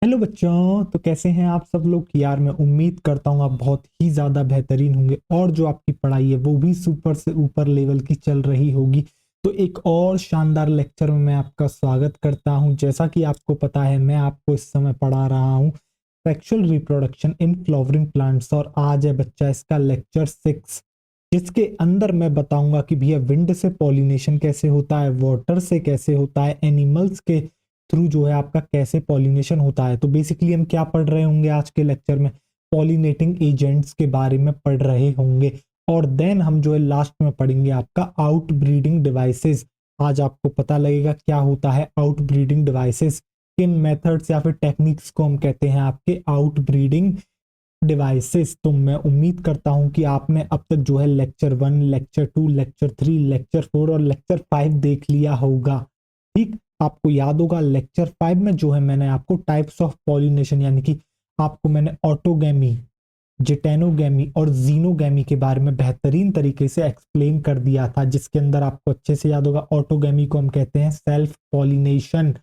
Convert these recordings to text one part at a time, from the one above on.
Hello बच्चों, तो कैसे हैं आप सब लोग। यार मैं उम्मीद करता हूँ आप बहुत ही ज़्यादा बेहतरीन होंगे और जो आपकी पढ़ाई है वो भी सुपर से ऊपर लेवल की चल रही होगी। तो एक और शानदार लेक्चर में मैं आपका स्वागत करता हूँ। जैसा कि आपको पता है मैं आपको इस समय पढ़ा रहा हूँ sexual reproduction in flowering plants और आज है बच्चा इसका लेक्चर 6, जिसके अंदर मैं बताऊंगा कि भैया विंड से पॉलिनेशन कैसे होता है, वाटर से कैसे होता है, एनिमल्स के थ्रू जो है आपका कैसे पॉलिनेशन होता है। तो बेसिकली हम क्या पढ़ रहे होंगे आज के लेक्चर में, पॉलिनेटिंग एजेंट्स के बारे में पढ़ रहे होंगे। और देन हम जो है लास्ट में पढ़ेंगे आपका आउट ब्रीडिंग डिवाइसेस। आज आपको पता लगेगा क्या होता है आउट ब्रीडिंग डिवाइसेस, किन मेथड्स या फिर टेक्निक्स को हम कहते हैं आपके आउट ब्रीडिंग डिवाइसेस। तो मैं उम्मीद करता हूं कि आपने अब तक जो है लेक्चर 1, लेक्चर 2, लेक्चर 3, लेक्चर 4 और लेक्चर 5 देख लिया होगा। ठीक, आपको याद होगा लेक्चर 5 में जो है मैंने आपको टाइप्स ऑफ पॉलिनेशन यानी कि आपको मैंने ऑटोगैमी, जिटेनोगैमी और जीनोगैमी के बारे में बेहतरीन तरीके से एक्सप्लेन कर दिया था, जिसके अंदर आपको अच्छे से याद होगा ऑटोगैमी को हम कहते हैं सेल्फ पॉलिनेशन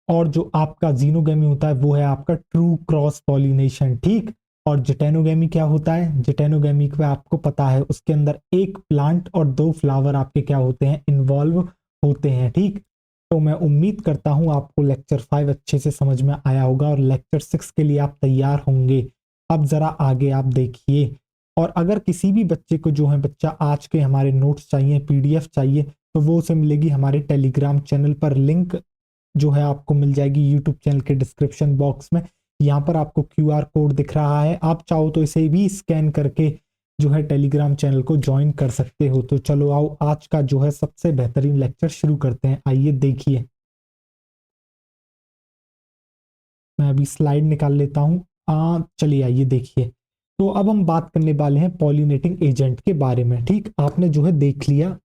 और जो आपका जीनोगेमी होता है वो है आपका ट्रू क्रॉस पॉलिनेशन। ठीक, और जिटेनोगेमी क्या होता है, जिटेनोगेमी का आपको पता है उसके अंदर एक प्लांट और दो फ्लावर आपके क्या होते हैं, इन्वॉल्व होते हैं। ठीक, तो मैं उम्मीद करता हूं आपको लेक्चर 5 अच्छे से समझ में आया होगा और लेक्चर 6 के लिए आप तैयार होंगे। अब जरा आगे आप देखिए, और अगर किसी भी बच्चे को जो है बच्चा आज के हमारे नोट्स चाहिए, पीडीएफ चाहिए, तो वो उसे मिलेगी हमारे टेलीग्राम चैनल पर। लिंक जो है आपको मिल जाएगी यूट्यूब चैनल के डिस्क्रिप्शन बॉक्स में। यहाँ पर आपको क्यूआर कोड दिख रहा है, आप चाहो तो इसे भी स्कैन करके जो है टेलीग्राम चैनल को ज्वाइन कर सकते हो। तो चलो आओ आज का जो है सबसे बेहतरीन लेक्चर शुरू करते हैं। आइए देखिए, मैं अभी स्लाइड निकाल लेता हूँ। चलिए आइए देखिए। तो अब हम बात करने वाले हैं पॉलिनेटिंग एजेंट के बारे में। ठीक, आपने जो है देख लिया,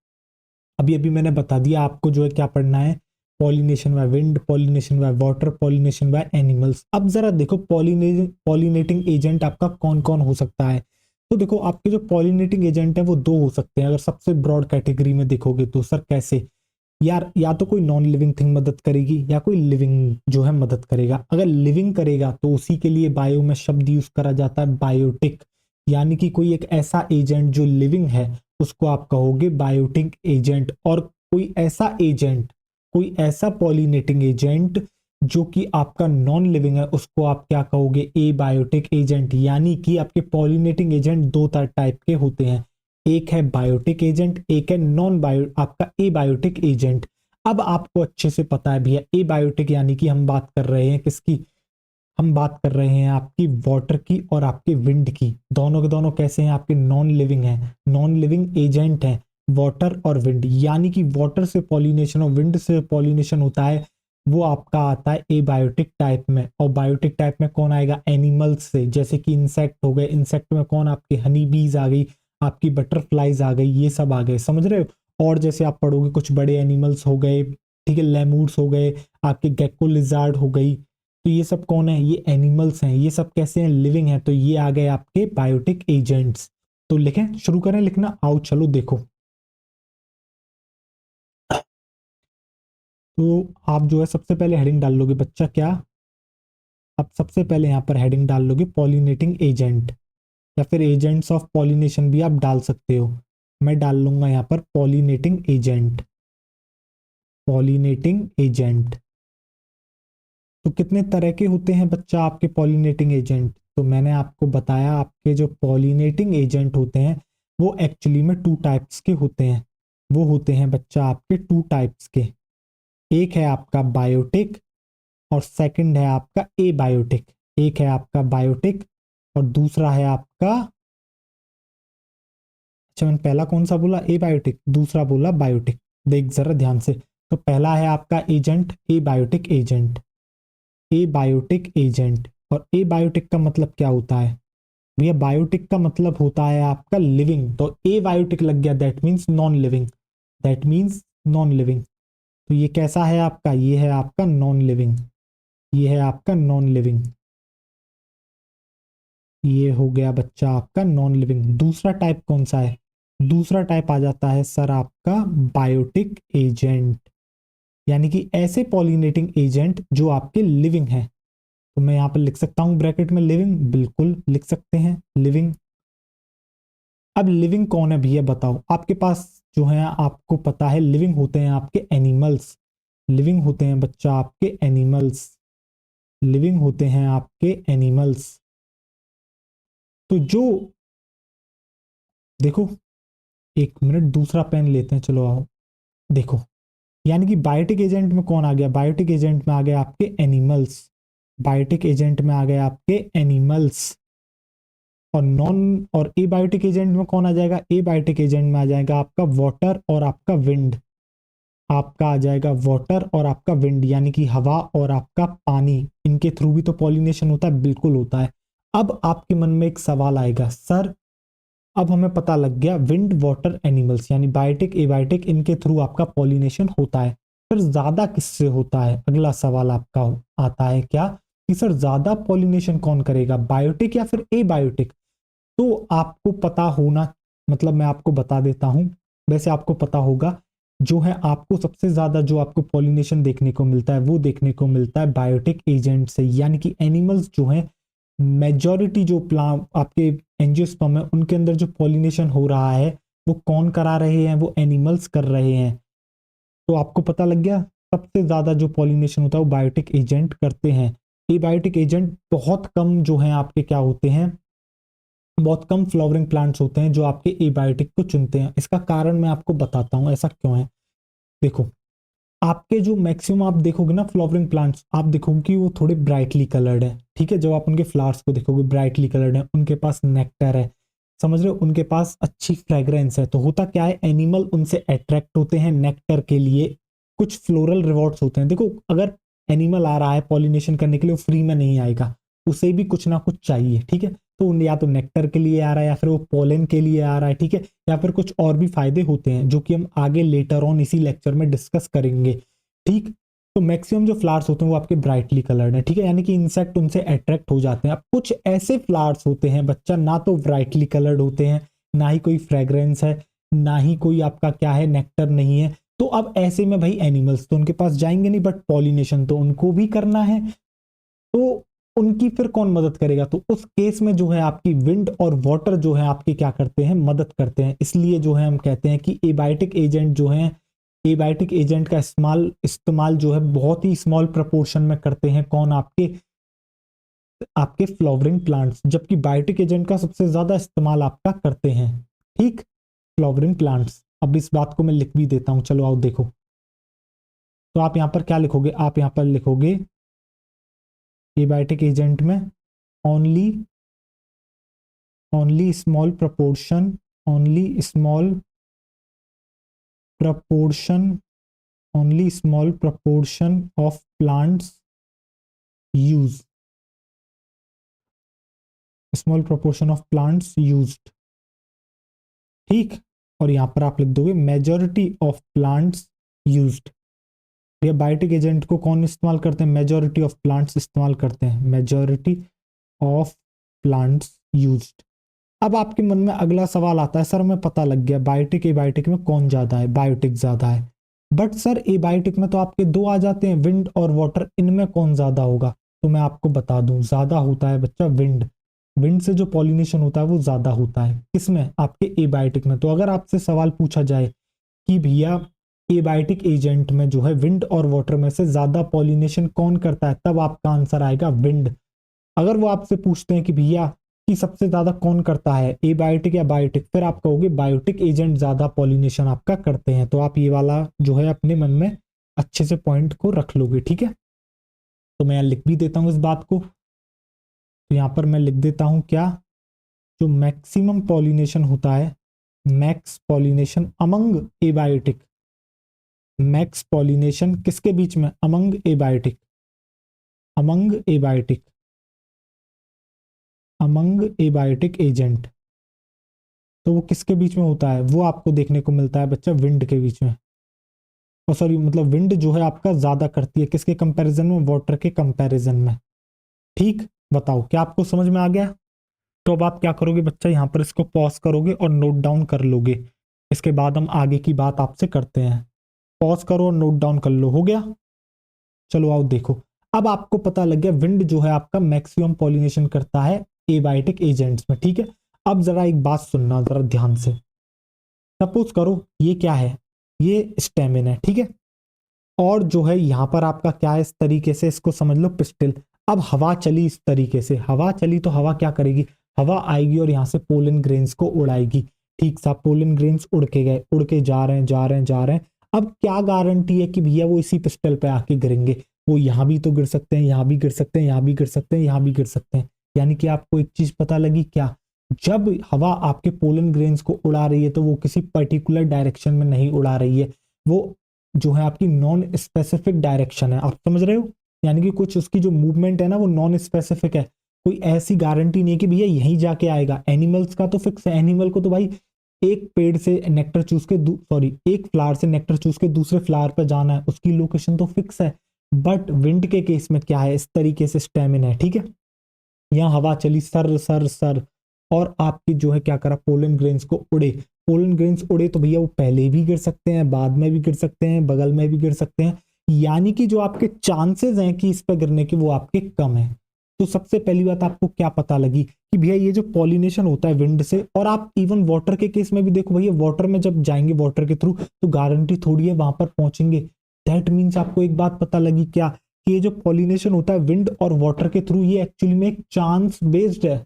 अभी अभी मैंने बता दिया आपको जो है क्या पढ़ना है, pollination by wind, pollination by water, pollination by animals. अब जरा देखो पॉलिनेटिंग एजेंट आपका कौन कौन हो सकता है। तो देखो आपके जो पॉलिनेटिंग एजेंट है वो दो हो सकते हैं अगर सबसे ब्रॉड कैटेगरी में देखोगे तो। सर कैसे यार, या तो कोई नॉन लिविंग थिंग मदद करेगी या कोई लिविंग जो है मदद करेगा। अगर लिविंग करेगा तो उसी के लिए बायो में शब्द यूज करा जाता है बायोटिक, यानी कि कोई एक ऐसा एजेंट जो लिविंग है उसको आप कहोगे बायोटिक एजेंट। और कोई ऐसा एजेंट, कोई ऐसा पॉलिनेटिंग एजेंट जो कि आपका नॉन लिविंग है उसको आप क्या कहोगे, ए बायोटिक एजेंट। यानी कि आपके पॉलिनेटिंग एजेंट दो टाइप के होते हैं, एक है बायोटिक एजेंट, एक है नॉन बायो आपका ए बायोटिक एजेंट। अब आपको अच्छे से पता है भैया ए बायोटिक यानी कि हम बात कर रहे हैं किसकी, हम बात कर रहे हैं आपकी वाटर की और आपके विंड की। दोनों के दोनों कैसे हैं, आपके नॉन लिविंग हैं, नॉन लिविंग एजेंट हैं वाटर और विंड। यानी कि वाटर से पॉलिनेशन और विंड से पॉलिनेशन होता है वो आपका आता है ए बायोटिक टाइप में। और बायोटिक टाइप में कौन आएगा, एनिमल्स से, जैसे कि इंसेक्ट हो गए, इंसेक्ट में कौन, आपकी हनी बीज आ गई, आपकी बटरफ्लाईज आ गई, ये सब आ गए, समझ रहे हो। और जैसे आप पढ़ोगे कुछ बड़े एनिमल्स हो गए, ठीक है, लेमूर्स हो गए, आपके गेक्को लिजार्ड हो गई, तो ये सब कौन है, ये एनिमल्स हैं, ये सब कैसे हैं, लिविंग हैं। तो ये आ गए आपके बायोटिक एजेंट्स। तो लिखें, शुरू करें लिखना, आओ चलो देखो। तो आप जो है सबसे पहले हेडिंग डाल लोगे बच्चा क्या, आप सबसे पहले यहाँ पर हेडिंग डाल लोगे पॉलिनेटिंग एजेंट, या फिर एजेंट्स ऑफ पॉलिनेशन भी आप डाल सकते हो। मैं डाल लूंगा यहाँ पर पॉलिनेटिंग एजेंट, पॉलिनेटिंग एजेंट। तो कितने तरह के होते हैं बच्चा आपके पॉलिनेटिंग एजेंट, तो मैंने आपको बताया आपके जो पॉलिनेटिंग एजेंट होते हैं वो एक्चुअली में टू टाइप्स के होते हैं। वो होते हैं बच्चा आपके टू टाइप्स के, एक है आपका बायोटिक और सेकंड है आपका ए बायोटिक। एक है आपका बायोटिक और दूसरा है आपका, अच्छा मैंने पहला कौन सा बोला, ए बायोटिक, दूसरा बोला बायोटिक। देख जरा ध्यान से, तो पहला है आपका agent abiotic agent, abiotic agent. और ए बायोटिक का मतलब क्या होता है भैया, बायोटिक का मतलब होता है आपका लिविंग, तो ए बायोटिक लग गया, that means non living, that means non living. तो ये कैसा है आपका, ये है आपका नॉन लिविंग, ये है आपका नॉन लिविंग, ये हो गया बच्चा आपका नॉन लिविंग। दूसरा टाइप कौन सा है, दूसरा टाइप आ जाता है सर आपका बायोटिक एजेंट, यानी कि ऐसे पॉलिनेटिंग एजेंट जो आपके लिविंग हैं, तो मैं यहाँ पर लिख सकता हूँ ब्रैकेट में लिविंग, बिल्कुल लिख सकते हैं लिविंग। अब लिविंग कौन है भैया बताओ, आपके पास जो है आपको पता है लिविंग होते हैं आपके एनिमल्स, लिविंग होते हैं बच्चा आपके एनिमल्स, लिविंग होते हैं आपके एनिमल्स। तो जो देखो, एक मिनट दूसरा पेन लेते हैं, चलो आओ देखो, यानी कि बायोटिक एजेंट में कौन आ गया, बायोटिक एजेंट में आ गया आपके एनिमल्स, बायोटिक एजेंट में आ गया आपके एनिमल्स। और नॉन और एबायोटिक एजेंट में कौन आ जाएगा, एबायोटिक एजेंट में आ जाएगा आपका वाटर और आपका विंड, आपका आ जाएगा वाटर और आपका विंड, यानी कि हवा और आपका पानी, इनके थ्रू भी तो पॉलिनेशन होता है, बिल्कुल होता है। अब आपके मन में एक सवाल आएगा, सर अब हमें पता लग गया विंड वाटर एनिमल्स यानी बायोटिक एबायोटिक इनके थ्रू आपका पॉलिनेशन होता है, फिर ज्यादा किससे होता है, अगला सवाल आपका आता है क्या कि सर ज्यादा पॉलिनेशन कौन करेगा, बायोटिक या फिर एबायोटिक। तो आपको पता होना, मतलब मैं आपको बता देता हूं, वैसे आपको पता होगा, जो है आपको सबसे ज्यादा जो आपको पॉलिनेशन देखने को मिलता है वो देखने को मिलता है बायोटिक एजेंट से, यानी कि एनिमल्स जो है मेजॉरिटी जो प्लांट आपके एंजियोस्पर्म है उनके अंदर जो पॉलिनेशन हो रहा है वो कौन करा रहे हैं, वो एनिमल्स कर रहे हैं। तो आपको पता लग गया सबसे ज्यादा जो पॉलिनेशन होता है वो बायोटिक एजेंट करते हैं। एबायोटिक एजेंट बहुत कम जो है आपके क्या होते हैं, बहुत कम फ्लावरिंग प्लांट्स होते हैं जो आपके एबायोटिक को चुनते हैं। इसका कारण मैं आपको बताता हूं ऐसा क्यों है। देखो, आपके जो मैक्सिमम आप देखोगे ना फ्लावरिंग प्लांट्स, आप देखोगे कि वो थोड़े ब्राइटली कलर्ड है, ठीक है, जब आप उनके फ्लावर्स को देखोगे ब्राइटली कलर्ड है, उनके पास नेक्टर है, समझ रहे हो, उनके पास अच्छी फ्रेग्रेंस है। तो होता क्या है, एनिमल उनसे अट्रैक्ट होते हैं नेक्टर के लिए, कुछ फ्लोरल रिवॉर्ड्स होते हैं। देखो, अगर एनिमल आ रहा है पॉलिनेशन करने के लिए, वो फ्री में नहीं आएगा, उसे भी कुछ ना कुछ चाहिए, ठीक है। तो या तो नेक्टर के लिए आ रहा है या फिर वो पोलन के लिए आ रहा है, ठीक है, या फिर कुछ और भी फायदे होते हैं जो कि हम आगे लेटर ऑन इसी लेक्चर में डिस्कस करेंगे, ठीक। तो मैक्सिमम जो फ्लावर्स होते हैं वो आपके ब्राइटली कलर्ड है, ठीक है, यानी कि इंसेक्ट उनसे अट्रैक्ट हो जाते हैं। अब कुछ ऐसे फ्लावर्स होते हैं बच्चा, ना तो ब्राइटली कलर्ड होते हैं, ना ही कोई फ्रेग्रेंस है, ना ही कोई आपका क्या है नेक्टर नहीं है। तो अब ऐसे में भाई एनिमल्स तो उनके पास जाएंगे नहीं, बट पॉलिनेशन तो उनको भी करना है, तो उनकी फिर कौन मदद करेगा। तो उस केस में जो है आपकी विंड और वाटर जो है आपकी क्या करते हैं, मदद करते हैं। इसलिए जो है हम कहते हैं कि एबायोटिक एजेंट जो है, एबायोटिक एजेंट का इस्तेमाल इस्तेमाल जो है बहुत ही स्मॉल प्रपोर्शन में करते हैं, कौन, आपके आपके फ्लावरिंग प्लांट्स, जबकि बायोटिक एजेंट का सबसे ज्यादा इस्तेमाल आपका करते हैं, ठीक, फ्लावरिंग प्लांट्स। अब इस बात को मैं लिख भी देता हूं, चलो आओ देखो। तो आप यहां पर क्या लिखोगे, आप यहां पर लिखोगे एबायोटिक एजेंट में only only small proportion, only small proportion, only small proportion of plants use, small proportion of plants used, ठीक। और यहां पर आप लिख दोगे मेजॉरिटी ऑफ प्लांट्स यूज्ड। ये बायोटिक एजेंट को कौन इस्तेमाल करते हैं, मेजॉरिटी ऑफ प्लांट्स इस्तेमाल करते हैं, मेजॉरिटी ऑफ प्लांट्स यूज्ड। अब आपके मन में अगला सवाल आता है, सर हमें पता लग गया बायोटिक एबायोटिक में कौन ज्यादा है, बायोटिक ज्यादा है, बट सर एबायोटिक में तो आपके दो आ जाते हैं विंड और वाटर, इनमें कौन ज्यादा होगा। तो मैं आपको बता दूं, ज्यादा होता है बच्चा विंड, विंड से जो पॉलिनेशन होता है वो ज्यादा होता है, किसमें, आपके एबायोटिक में। तो अगर आपसे सवाल पूछा जाए कि भैया एबायोटिक एजेंट में जो है विंड और वाटर में से ज्यादा पॉलिनेशन कौन करता है, तब आपका आंसर आएगा विंड। अगर वो आपसे पूछते हैं कि भैया कि सबसे ज्यादा कौन करता है, एबायोटिक या बायोटिक, फिर आप कहोगे बायोटिक एजेंट ज्यादा पॉलिनेशन आपका करते हैं। तो आप ये वाला जो है अपने मन में अच्छे से पॉइंट को रख लोगे, ठीक है। तो मैं लिख भी देता हूं इस बात को, तो यहां पर मैं लिख देता हूं क्या, जो मैक्सिमम पॉलिनेशन होता है, max pollination among abiotic, max pollination किसके बीच में, among abiotic, among abiotic, among abiotic agent. तो वो किसके बीच में होता है, वो आपको देखने को मिलता है बच्चा विंड के बीच में, और सॉरी मतलब विंड जो है आपका ज्यादा करती है किसके कंपैरिजन में, वाटर के कंपैरिजन में, ठीक। बताओ क्या आपको समझ में आ गया। तो अब आप क्या करोगे बच्चा, यहाँ पर इसको पॉज करोगे और नोट डाउन कर लोगे, इसके बाद हम आगे की बात आपसे करते हैं। पॉज करो और नोट डाउन कर लो, हो गया। चलो आओ देखो, अब आपको पता लग गया विंड जो है आपका मैक्सिमम पॉलिनेशन करता है एबायोटिक एजेंट्स में, ठीक है। अब जरा एक बात सुनना जरा ध्यान से। सपोज करो ये क्या है, ये स्टेमिन है, ठीक है। और जो है यहाँ पर आपका क्या है, इस तरीके से इसको समझ लो पिस्टिल। अब हवा चली इस तरीके से, हवा चली तो हवा क्या करेगी, हवा आएगी और यहाँ से पोलन ग्रेन्स को उड़ाएगी। ठीक सा पोलन ग्रेन्स उड़ के गए, उड़ के जा रहे हैं जा रहे हैं जा रहे हैं। अब क्या गारंटी है कि भैया वो इसी पिस्टल पे आके गिरेंगे, वो यहाँ भी तो गिर सकते हैं, यहाँ भी गिर सकते हैं, यहाँ भी गिर सकते हैं, यहाँ भी गिर सकते हैं। यानी कि आपको एक चीज पता लगी क्या, जब हवा आपके पोलन ग्रेन्स को उड़ा रही है तो वो किसी पर्टिकुलर डायरेक्शन में नहीं उड़ा रही है, वो जो है आपकी नॉन स्पेसिफिक डायरेक्शन है। आप समझ रहे हो, यानी कि कुछ उसकी जो मूवमेंट है ना वो नॉन स्पेसिफिक है, कोई ऐसी गारंटी नहीं है कि भैया यहीं जाके आएगा। एनिमल्स का तो फिक्स है, एनिमल को तो भाई एक पेड़ से नेक्टर चूस के सॉरी एक फ्लावर से नेक्टर चूस के दूसरे फ्लावर पर जाना है, उसकी लोकेशन तो फिक्स है। बट विंड के केस में क्या है, इस तरीके से स्टेमिन है, ठीक है। यहाँ हवा चली सर सर सर, और आपकी जो है क्या करा, पोलन ग्रेन्स को उड़े। पोलन ग्रेन्स उड़े तो भैया वो पहले भी गिर सकते हैं, बाद में भी गिर सकते हैं, बगल में भी गिर सकते हैं। यानी कि जो आपके चांसेस हैं कि इस पर गिरने के वो आपके कम है। तो सबसे पहली बात आपको क्या पता लगी कि भैया ये जो पॉलिनेशन होता है विंड से, और आप इवन वाटर के केस में भी देखो भैया, वाटर में जब जाएंगे वाटर के थ्रू तो गारंटी थोड़ी है वहां पर पहुंचेंगे। दैट मीन्स आपको एक बात पता लगी क्या, कि ये जो पॉलिनेशन होता है विंड और वाटर के थ्रू ये एक्चुअली में एक चांस बेस्ड है।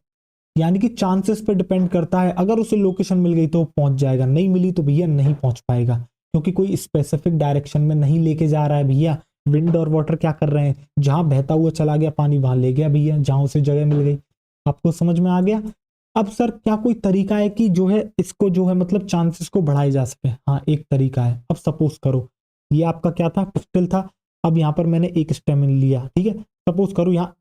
यानी कि चांसेस पे डिपेंड करता है, अगर उसे लोकेशन मिल गई तो पहुंच जाएगा, नहीं मिली तो भैया नहीं पहुंच पाएगा, क्योंकि कोई स्पेसिफिक डायरेक्शन में नहीं लेके जा रहा है भैया। विंड और वाटर क्या कर रहे हैं, जहां बहता हुआ चला गया पानी वहां ले गया भैया, जहां उसे जगह मिल गई। आपको समझ में आ गया। अब सर क्या कोई तरीका है कि जो है इसको जो है मतलब चांसेस को बढ़ाए जा सके। हाँ एक तरीका है। अब सपोज करो ये आपका क्या था, पिस्टल था। अब यहाँ पर मैंने एक स्टेमिन लिया, ठीक है। सपोज करो यहाँ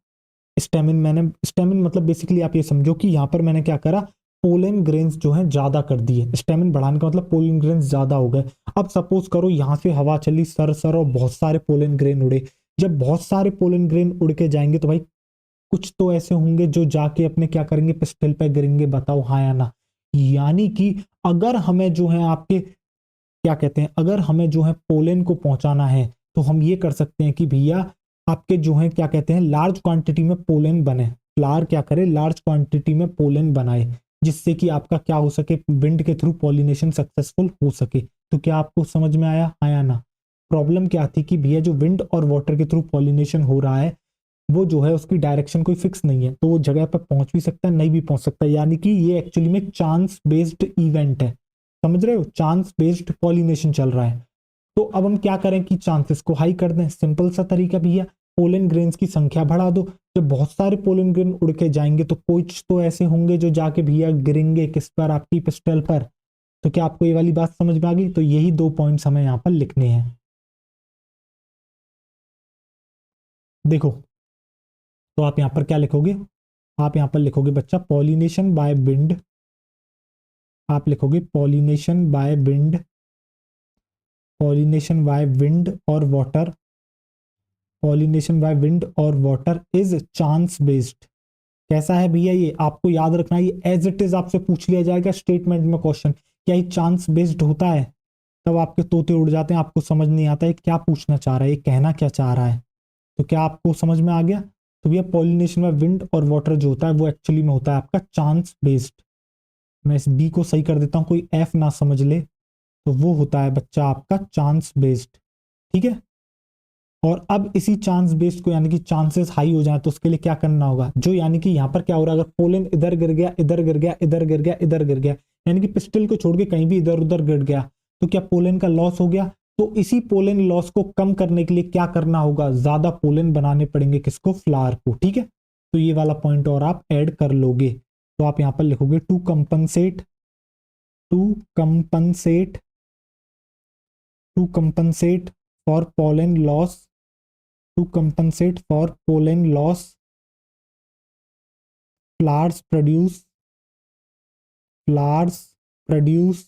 स्टेमिन मतलब बेसिकली आप ये समझो कि यहाँ पर मैंने क्या करा, पोलन ग्रेन्स जो है ज्यादा कर दिए। स्टेमिन बढ़ाने का मतलब पोलन ग्रेन्स ज्यादा हो गए। अब सपोज करो यहाँ से हवा चली सर सर और बहुत सारे पोलन ग्रेन उड़े। जब बहुत सारे पोलन ग्रेन उड़ के जाएंगे तो भाई कुछ तो ऐसे होंगे जो जाके अपने क्या करेंगे, पिस्टल पे गिरेंगे। बताओ हाँ या ना। यानी कि अगर हमें जो है आपके क्या कहते हैं, अगर हमें जो है पोलन को पहुंचाना है तो हम ये कर सकते हैं कि भैया आपके जो है क्या कहते हैं लार्ज क्वांटिटी में पोलन बने। फ्लावर क्या करे, लार्ज क्वांटिटी में पोलन बनाए, जिससे कि आपका क्या हो सके, विंड के थ्रू पॉलिनेशन सक्सेसफुल हो सके। तो क्या आपको समझ में आया, आया ना। प्रॉब्लम क्या थी कि भैया जो विंड और वाटर के थ्रू पॉलिनेशन हो रहा है वो जो है उसकी डायरेक्शन कोई फिक्स नहीं है, तो वो जगह पर पहुंच भी सकता है नहीं भी पहुंच सकता। यानी कि ये एक्चुअली में चांस बेस्ड इवेंट है। समझ रहे हो, चांस बेस्ड पॉलिनेशन चल रहा है। तो अब हम क्या करें कि चांसेस को हाई कर दें। सिंपल सा तरीका भैया, पोलन ग्रेन्स की संख्या बढ़ा दो। जब बहुत सारे पोलन ग्रेन उड़ के जाएंगे तो कुछ तो ऐसे होंगे जो जाके भैया गिरेंगे किस पर, आपकी पिस्टल पर। तो क्या आपको ये वाली बात समझ में आ गई। तो यही 2 पॉइंट्स हमें यहाँ पर लिखने हैं। देखो तो आप यहाँ पर क्या लिखोगे, आप यहाँ पर लिखोगे बच्चा पॉलिनेशन बाय विंड। आप लिखोगे pollination by wind, pollination by wind और वाटर, पॉलिनेशन बाय विंड और वाटर इज चांस बेस्ड। कैसा है भैया, ये आपको याद रखना, ये एज इट इज आपसे पूछ लिया जाएगा स्टेटमेंट में क्वेश्चन, क्या ये चांस बेस्ड होता है। तब आपके तोते उड़ जाते हैं, आपको समझ नहीं आता है क्या पूछना चाह रहा है, ये कहना क्या चाह रहा है। तो क्या आपको समझ में आ गया। तो भैया पॉलिनेशन में विंड और वाटर जो होता है वो एक्चुअली में होता है आपका चांस बेस्ड। मैं इस बी को सही कर देता हूँ, कोई एफ ना समझ ले। तो वो होता है बच्चा आपका चांस बेस्ड, ठीक है। और अब इसी चांस बेस्ड को यानी कि चांसेस हाई हो जाए तो उसके लिए क्या करना होगा, जो यानी कि यहाँ पर क्या हो रहा है, अगर पोलन इधर गिर गया, इधर गिर गया, इधर गिर गया, इधर गिर गया, यानी कि पिस्टल को छोड़ के कहीं भी इधर उधर गिर गया, तो क्या पोलन का लॉस हो गया। तो इसी पोलन लॉस को कम करने के लिए क्या करना होगा, ज्यादा पोलन बनाने पड़ेंगे किसको, फ्लावर को, ठीक है। तो ये वाला पॉइंट और आप ऐड कर लोगे। तो आप यहाँ पर लिखोगे to compensate, to compensate, to compensate for pollen loss, to compensate for pollen loss, flowers produce, flowers produce,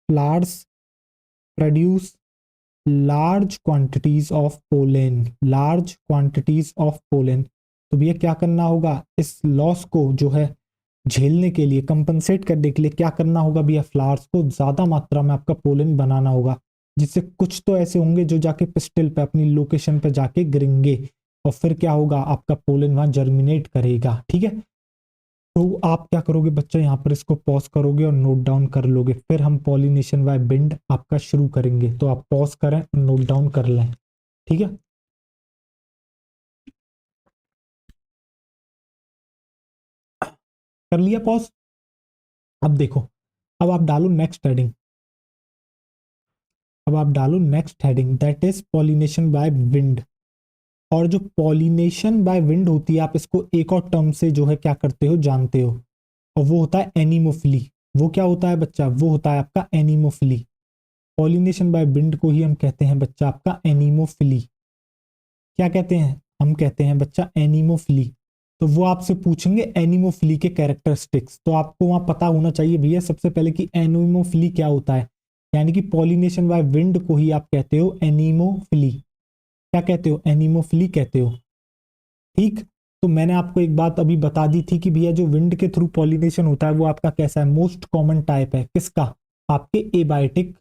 flowers produce large quantities of pollen, large quantities of pollen। तो भैया क्या करना होगा, इस लॉस को जो है झेलने के लिए, कंपनसेट करने के लिए क्या करना होगा भैया, फ्लावर्स को ज्यादा मात्रा में आपका पोलन बनाना होगा, जिससे कुछ तो ऐसे होंगे जो जाके पिस्टल पे अपनी लोकेशन पे जाके गिरेंगे और फिर क्या होगा, आपका पोलन वहां जर्मिनेट करेगा। ठीक है, तो आप क्या करोगे बच्चा, यहाँ पर इसको पॉज करोगे और नोट डाउन कर लोगे, फिर हम पॉलिनेशन बाय विंड आपका शुरू करेंगे। तो आप पॉज करें, नोट डाउन कर लें। ठीक है, कर लिया पॉज। अब देखो, अब आप डालो नेक्स्ट हेडिंग। अब आप डालो next heading, that is pollination by wind. और जो पॉलिनेशन बाय विंड होती है, आप इसको एक और टर्म से जो है क्या करते हो, जानते हो, और वो होता है एनीमोफिली। वो क्या होता है बच्चा, वो होता है आपका एनीमोफिली। पॉलिनेशन बाय विंड को ही हम कहते हैं बच्चा आपका एनीमोफिली। क्या कहते हैं, हम कहते हैं बच्चा एनीमोफिली। तो वो आपसे पूछेंगे एनीमोफिली के कैरेक्टरिस्टिक्स, तो आपको वहां पता होना चाहिए भैया सबसे पहले कि एनीमोफिली क्या होता है। यानी कि पॉलिनेशन बाय विंड को ही आप कहते हो एनीमोफिली। क्या कहते हो, एनीमोफिली कहते हो। ठीक, तो मैंने आपको एक बात अभी बता दी थी कि भैया जो विंड के थ्रू पॉलिनेशन होता है वो आपका कैसा है, मोस्ट कॉमन टाइप है। किसका, आपके एबायोटिक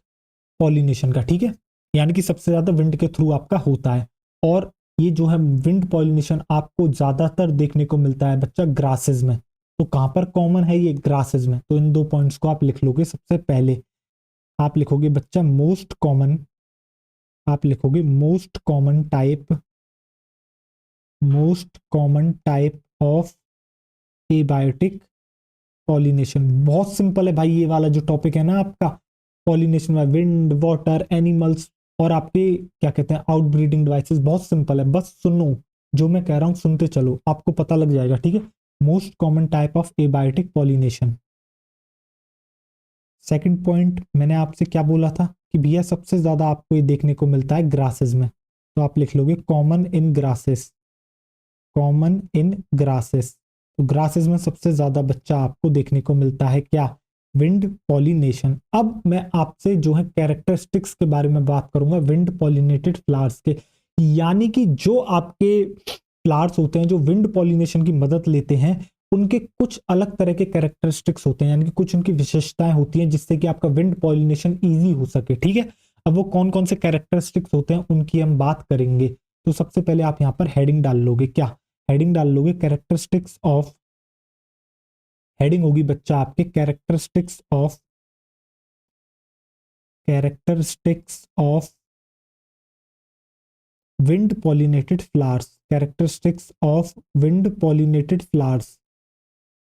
पॉलिनेशन का। ठीक है, यानी कि सबसे ज्यादा विंड के थ्रू आपका होता है। और ये जो है विंड पॉलिनेशन आपको ज्यादातर देखने को मिलता है बच्चा ग्रासेस में। तो कहां पर कॉमन है ये, ग्रासेस में। तो इन दो पॉइंट्स को आप लिख लोगे। सबसे पहले आप लिखोगे बच्चा मोस्ट कॉमन, आप लिखोगे most common type, most common type of abiotic pollination. बहुत सिंपल है भाई, ये वाला जो टॉपिक है ना आपका पॉलिनेशन में विंड, वाटर, एनिमल्स और आपके क्या कहते हैं आउटब्रीडिंग डिवाइसेस, बहुत सिंपल है। बस सुनो, जो मैं कह रहा हूं सुनते चलो, आपको पता लग जाएगा। ठीक है, most common type of abiotic pollination. Second point मैंने आपसे क्या बोला था कि भैया सबसे ज्यादा आपको ये देखने को मिलता है ग्रासेस में। तो आप लिख लोगे common in grasses, common in grasses. तो ग्रासेस में सबसे ज्यादा बच्चा आपको देखने को मिलता है क्या, विंड पॉलिनेशन। अब मैं आपसे जो है कैरेक्टरिस्टिक्स के बारे में बात करूंगा विंड पॉलिनेटेड फ्लावर्स के। यानी कि जो आपके फ्लावर्स होते हैं जो विंड पॉलिनेशन की मदद लेते हैं, उनके कुछ अलग तरह के कैरेक्टरिस्टिक्स होते हैं, यानी कि कुछ उनकी विशेषताएं होती हैं जिससे कि आपका विंड पॉलिनेशन इजी हो सके। ठीक है, अब वो कौन कौन से कैरेक्टरिस्टिक्स होते हैं उनकी हम बात करेंगे। तो सबसे पहले आप यहाँ पर हेडिंग डाल लोगे, क्या हेडिंग डाल लोगे, कैरेक्टरिस्टिक्स ऑफ, हेडिंग होगी बच्चा आपके characteristics of, characteristics of wind pollinated flowers, characteristics of wind pollinated flowers,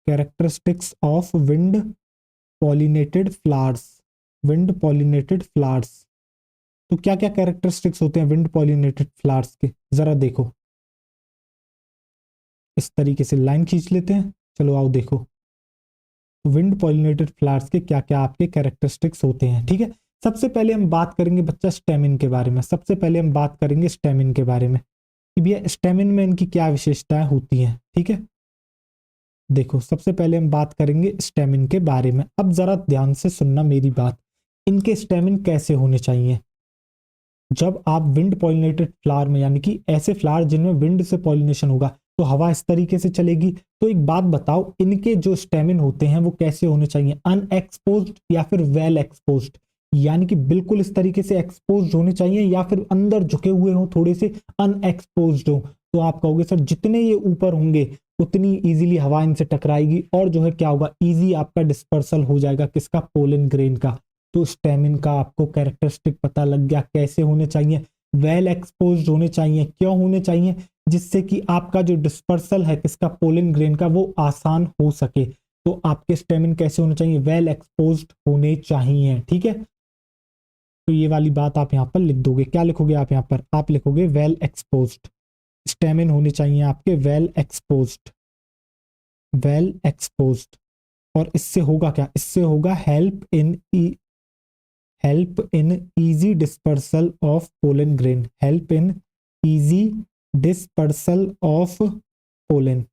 characteristics of wind pollinated flowers, wind pollinated flowers. तो क्या क्या कैरेक्टरिस्टिक्स होते हैं विंड पॉलिनेटेड फ्लावर्स के, जरा देखो। इस तरीके से लाइन खींच लेते हैं, चलो आओ देखो विंड पॉलिनेटेड फ्लावर्स के क्या क्या आपके कैरेक्टरिस्टिक्स होते हैं। ठीक है, सबसे पहले हम बात करेंगे बच्चा स्टेमिन के बारे में। सबसे पहले हम बात करेंगे स्टेमिन के बारे में कि भैया स्टेमिन में इनकी क्या विशेषताएं होती हैं। ठीक है, देखो सबसे पहले हम बात करेंगे स्टेमिन के बारे में। अब जरा ध्यान से सुनना मेरी बात, इनके स्टेमिन कैसे होने चाहिए। जब आप विंड पॉलिनेटेड फ्लावर में, यानी कि ऐसे फ्लावर जिनमें विंड से पॉलिनेशन होगा, तो हवा इस तरीके से चलेगी। तो एक बात बताओ, इनके जो स्टेमिन होते हैं वो कैसे होने चाहिए, अनएक्सपोज्ड या फिर वेल एक्सपोज्ड। यानी कि बिल्कुल इस तरीके से एक्सपोज्ड होने चाहिए या फिर अंदर झुके हुए हो थोड़े से, अनएक्सपोज्ड हो। तो आप कहोगे सर जितने ये ऊपर होंगे उतनी इजीली हवा इनसे टकराएगी और जो है क्या होगा, इजी आपका डिस्पर्सल हो जाएगा किसका, पोलन ग्रेन का। तो स्टेमिन का आपको कैरेक्टरिस्टिक पता लग गया कैसे होने चाहिए, वेल एक्सपोज्ड होने चाहिए। क्यों होने चाहिए, जिससे कि आपका जो डिस्पर्सल है किसका, पोलन ग्रेन का, वो आसान हो सके। तो आपके स्टेमिन कैसे होने चाहिए, वेल एक्सपोज्ड होने चाहिए। ठीक है, तो ये वाली बात आप यहाँ पर लिख दोगे। क्या लिखोगे आप यहाँ पर, आप लिखोगे वेल एक्सपोज्ड। स्टेमिन होने चाहिए आपके वेल एक्सपोज्ड, वेल एक्सपोज्ड। और इससे होगा क्या, इससे होगा help in, help in easy dispersal of pollen grain, help in easy dispersal of pollen.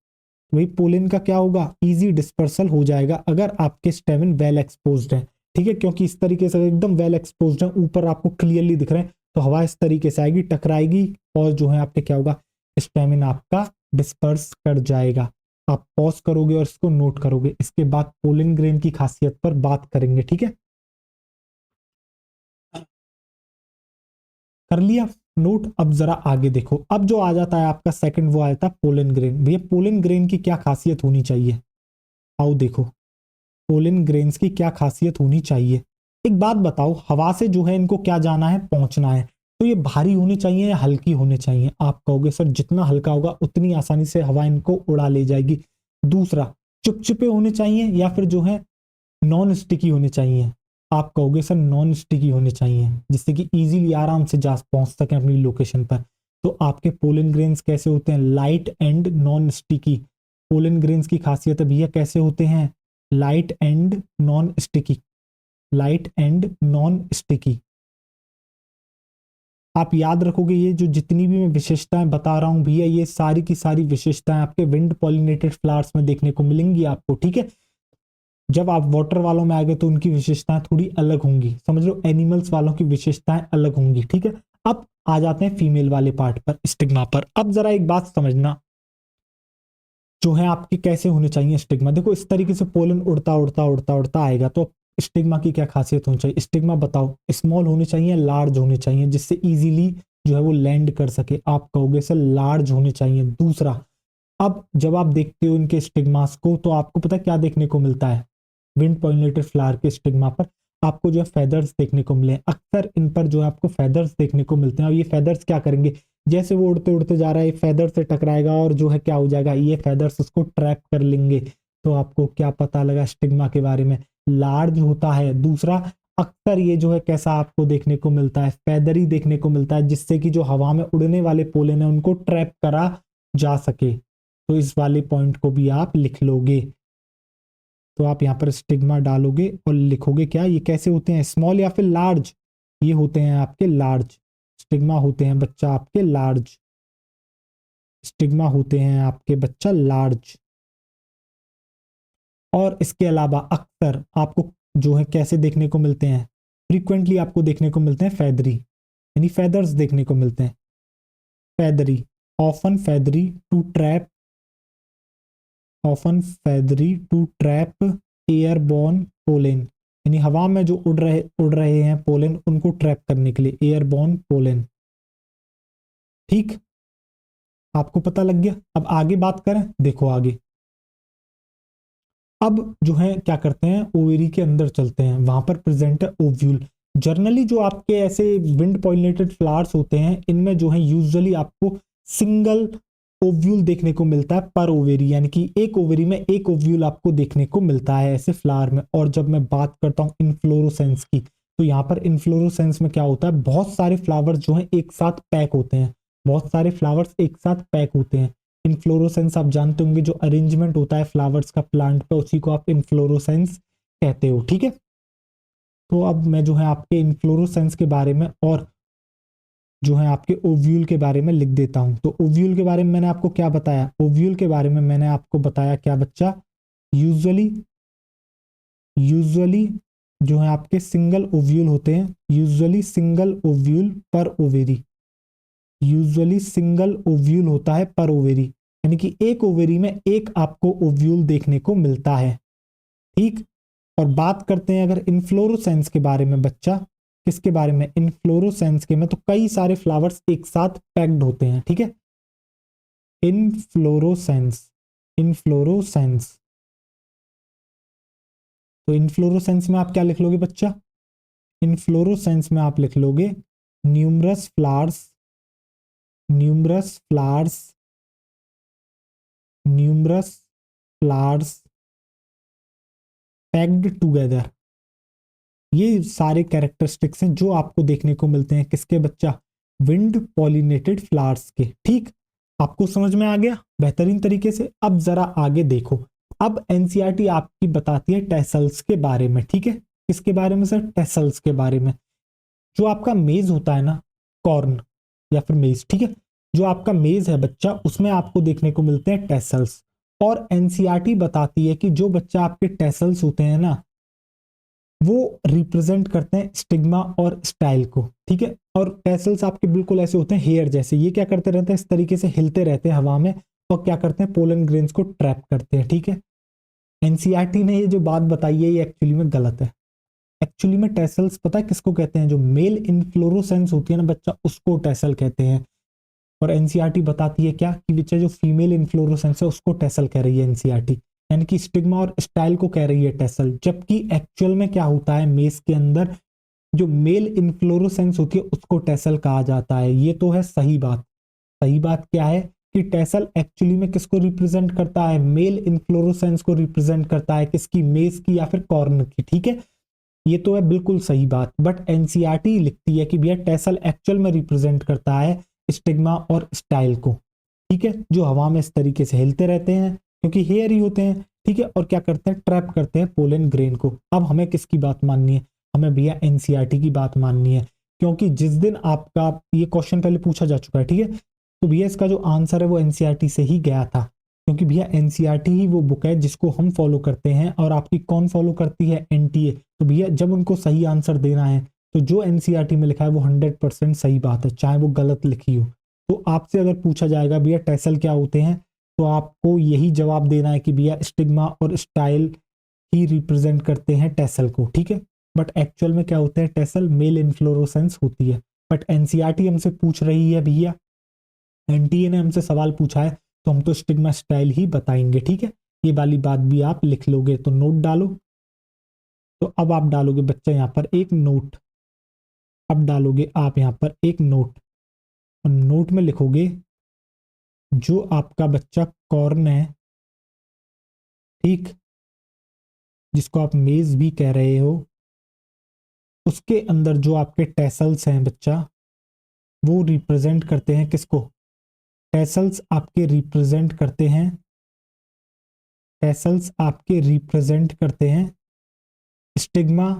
वही पोलन का क्या होगा, इजी डिस्पर्सल हो जाएगा अगर आपके स्टेमिन वेल एक्सपोज्ड है। ठीक है, क्योंकि इस तरीके से एकदम वेल एक्सपोज्ड है, ऊपर आपको क्लियरली दिख रहे हैं, तो हवा इस तरीके से आएगी, टकराएगी और जो है आपके क्या होगा, स्टेमिन आपका डिस्पर्स कर जाएगा। आप पॉज करोगे और इसको नोट करोगे, इसके बाद पोलन ग्रेन की खासियत पर बात करेंगे। ठीक है, कर लिया नोट। अब जरा आगे देखो, अब जो आ जाता है आपका सेकंड, वो आता है पोलन ग्रेन। भैया पोलन ग्रेन की क्या खासियत होनी चाहिए, आओ देखो पोलन ग्रेन्स की क्या खासियत होनी चाहिए। एक बात बताओ, हवा से जो है इनको क्या जाना है, पहुंचना है, तो ये भारी होनी चाहिए या हल्की होनी चाहिए। आप कहोगे सर जितना हल्का होगा उतनी आसानी से हवा इनको उड़ा ले जाएगी। दूसरा, चिपचिपे होने चाहिए या फिर जो है नॉन स्टिकी होने चाहिए। आप कहोगे सर नॉन स्टिकी होने चाहिए, जिससे कि इजीली आराम से जा पहुंच सकें अपनी लोकेशन पर। तो आपके पोलन ग्रेन्स कैसे होते हैं, light and non sticky. Pollen grains की खासियत है भैया कैसे होते हैं, light and non sticky, light and non sticky. आप याद रखोगे, ये जो जितनी भी मैं विशेषताएं बता रहा हूं भैया, ये सारी की सारी विशेषताएं आपके विंड पॉलिनेटेड फ्लावर्स में देखने को मिलेंगी आपको, ठीक है। जब आप वाटर वालों में आ गए तो उनकी विशेषताएं थोड़ी अलग होंगी, समझ लो एनिमल्स वालों की विशेषताएं अलग होंगी, ठीक है। अब आ जाते हैं फीमेल वाले पार्ट पर, स्टिग्मा पर। अब जरा एक बात समझना, जो है आपके कैसे होने चाहिए स्टिग्मा। देखो इस तरीके से पोलन उड़ता उड़ता उड़ता उड़ता आएगा, तो स्टिग्मा की क्या खासियत होनी चाहिए। स्टिग्मा बताओ, स्मॉल होने चाहिए, लार्ज होने चाहिए, जिससे इजीली जो है वो लैंड कर सके। आप कहोगे सर लार्ज होने चाहिए। दूसरा, अब जब आप देखते हो इनके स्टिग्मास को, तो आपको पता है क्या देखने को मिलता है, विंड पॉलिनेटेड फ्लावर के स्टिग्मा पर आपको जो है फेदर्स देखने को मिले। अक्सर इन पर जो है आपको फेदर्स देखने को मिलते हैं, और ये फेदर्स क्या करेंगे, जैसे वो उड़ते उड़ते जा रहा है फेदर से टकराएगा और जो है क्या हो जाएगा, ये फेदर्स उसको ट्रैप कर लेंगे। तो आपको क्या पता लगा स्टिग्मा के बारे में, लार्ज होता है। दूसरा, अक्सर ये जो है कैसा आपको देखने को मिलता है, फेदरी देखने को मिलता है, जिससे कि जो हवा में उड़ने वाले पोलन है उनको ट्रैप करा जा सके। तो इस वाले पॉइंट को भी आप लिख लोगे। तो आप यहाँ पर स्टिग्मा डालोगे और लिखोगे क्या, ये कैसे होते हैं, स्मॉल या फिर लार्ज। ये होते हैं आपके लार्ज, स्टिग्मा होते हैं बच्चा आपके लार्ज, स्टिग्मा होते हैं आपके बच्चा लार्ज। और इसके अलावा अक्सर आपको जो है कैसे देखने को मिलते हैं, फ्रीक्वेंटली आपको देखने को मिलते हैं फेदरी, यानी फेदर्स देखने को मिलते हैं, feathery, often feathery to trap, often feathery to trap airborne pollen, यानी हवा में जो उड़ रहे हैं पोलेन उनको ट्रैप करने के लिए, एयरबॉर्न पोलेन। ठीक, आपको पता लग गया। अब आगे बात करें, देखो आगे अब जो है क्या करते हैं, ओवेरी के अंदर चलते हैं, वहां पर प्रेजेंट है ओव्यूल। जनरली जो आपके ऐसे विंड पॉलिनेटेड फ्लावर्स होते हैं, इनमें जो है यूजुअली आपको सिंगल ओव्यूल देखने को मिलता है पर ओवेरी, यानी कि एक ओवेरी में एक ओव्यूल आपको देखने को मिलता है ऐसे फ्लावर में। और जब मैं बात करता हूं इन्फ्लोरोसेंस की, तो यहाँ पर इन्फ्लोरोसेंस में क्या होता है, बहुत सारे फ्लावर्स जो है एक साथ पैक होते हैं, बहुत सारे फ्लावर्स एक साथ पैक होते हैं। इन्फ्लोरोसेंस आप जानते होंगे, जो अरेंजमेंट होता है फ्लावर्स का प्लांट पे, उसी को आप इन्फ्लोरोसेंस कहते हो, ठीक है। तो अब मैं जो है आपके इन्फ्लोरोसेंस के बारे में और जो है आपके ओव्यूल के बारे में लिख देता हूं। तो ओव्यूल के बारे में मैंने आपको क्या बताया, ओव्यूल के बारे में मैंने आपको बताया क्या बच्चा, यूजुअली यूजुअली जो है आपके सिंगल ओव्यूल होते हैं, यूजुअली सिंगल ओव्यूल पर ओवेरी, यूजुअली सिंगल ओव्यूल होता है पर ओवेरी, यानी कि एक ओवेरी में एक आपको ओव्यूल देखने को मिलता है, ठीक। और बात करते हैं अगर इन्फ्लोरोसेंस के बारे में बच्चा, किसके बारे में, इन्फ्लोरोसेंस के में, तो कई सारे फ्लावर्स एक साथ पैक्ड होते हैं, ठीक है। इन्फ्लोरोसेंस, इन्फ्लोरोसेंस, तो इन्फ्लोरोसेंस में आप क्या लिख लोगे बच्चा, इन्फ्लोरोसेंस में आप लिख लोगे numerous flowers, numerous flowers, numerous flowers packed together. ये सारे कैरेक्टरिस्टिक्स हैं जो आपको देखने को मिलते हैं किसके बच्चा, विंड पॉलिनेटेड फ्लावर्स के, ठीक। आपको समझ में आ गया बेहतरीन तरीके से। अब जरा आगे देखो, अब एनसीईआरटी आपकी बताती है टेसल्स के बारे में, ठीक है। किसके बारे में सर, टेसल्स के बारे में। जो आपका मेज होता है ना, कॉर्न या फिर मेज, ठीक है, जो आपका मेज है बच्चा, उसमें आपको देखने को मिलते हैं टेसल्स। और एनसीईआरटी बताती है कि जो बच्चा आपके टेसल्स होते हैं ना, वो रिप्रेजेंट करते हैं स्टिग्मा और स्टाइल को, ठीक है। और टेसल्स आपके बिल्कुल ऐसे होते हैं हेयर जैसे, ये क्या करते रहते हैं, इस तरीके से हिलते रहते हैं हवा में, और क्या करते हैं, पोलन ग्रेन्स को ट्रैप करते हैं, ठीक है। एनसीईआरटी ने ये जो बात बताई है ये एक्चुअली में गलत है। एक्चुअली में टेसल्स पता है किसको कहते हैं? जो मेल इन्फ्लोरोसेंस होती है ना बच्चा, उसको टेसल कहते हैं। और एनसीईआरटी बताती है क्या कि बच्चा जो फीमेल इन्फ्लोरोसेंस है उसको टेसल कह रही है एनसीईआरटी, यानी कि स्टिग्मा और स्टाइल को कह रही है टेसल। जबकि एक्चुअल में क्या होता है, मेस के अंदर जो मेल इन्फ्लोरोसेंस होती है उसको टेसल कहा जाता है। ये तो है सही बात। सही बात क्या है कि टेसल एक्चुअली में किसको रिप्रेजेंट करता है? मेल इन्फ्लोरोसेंस को रिप्रेजेंट करता है। किसकी? मेस की या फिर कॉर्न की। ठीक है, ये तो है बिल्कुल सही बात। बट एनसीईआरटी लिखती है कि भैया टेसल एक्चुअल में रिप्रेजेंट करता है स्टिग्मा और स्टाइल को। ठीक है, जो हवा में इस तरीके से हिलते रहते हैं क्योंकि हेयर ही होते हैं। ठीक है, और क्या करते हैं? ट्रैप करते हैं पोलन ग्रेन को। अब हमें किसकी बात माननी है? हमें भैया एनसीईआरटी की बात माननी है, क्योंकि जिस दिन आपका ये क्वेश्चन पहले पूछा जा चुका है। ठीक है, तो भैया इसका जो आंसर है वो एनसीईआरटी से ही गया था, क्योंकि भैया एनसीईआरटी ही वो बुक है जिसको हम फॉलो करते हैं। और आपकी कौन फॉलो करती है? एनटीए। तो भैया जब उनको सही आंसर देना है तो जो एनसीईआरटी में लिखा है वो 100% सही बात है, चाहे वो गलत लिखी हो। तो आपसे अगर पूछा जाएगा भैया टेसल क्या होते हैं, तो आपको यही जवाब देना है कि भैया स्टिग्मा और स्टाइल ही रिप्रेजेंट करते हैं टेसल को। ठीक है, बट एक्चुअल में क्या होते हैं? टेसल मेल इन्फ्लोरोसेंस होती है। बट एनसीईआरटी हमसे पूछ रही है भैया, एनटीए ने हमसे सवाल पूछा है, तो हम तो स्टिग्मा स्टाइल ही बताएंगे। ठीक है, ये वाली बात भी आप लिख लोगे तो नोट डालो। तो अब आप डालोगे बच्चा यहाँ पर एक नोट। अब डालोगे आप यहाँ पर एक नोट, और नोट में लिखोगे जो आपका बच्चा कॉर्न है, ठीक, जिसको आप मेज भी कह रहे हो, उसके अंदर जो आपके टेसल्स हैं बच्चा, वो रिप्रेजेंट करते हैं किसको? टेसल्स आपके रिप्रेजेंट करते हैं, टेसल्स आपके रिप्रेजेंट करते हैं स्टिग्मा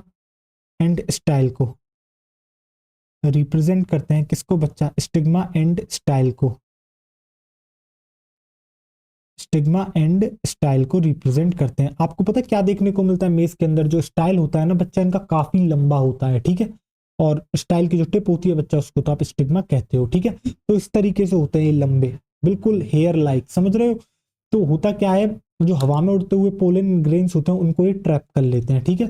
एंड स्टाइल को। रिप्रेजेंट करते हैं किसको बच्चा? स्टिग्मा एंड स्टाइल को। स्टिग्मा एंड स्टाइल को रिप्रेजेंट करते हैं। आपको पता है क्या देखने को मिलता है मेस के अंदर? जो स्टाइल होता है ना बच्चा, इनका काफी लंबा होता है। ठीक है, और स्टाइल की जो टिप होती है बच्चा, उसको तो आप स्टिग्मा कहते हो। ठीक है, तो इस तरीके से होते हैं ये लंबे, बिल्कुल हेयर लाइक, समझ रहे हो? तो होता क्या है, जो हवा में उड़ते हुए पोलन ग्रेन्स होते हैं उनको ये ट्रैप कर लेते हैं। ठीक है,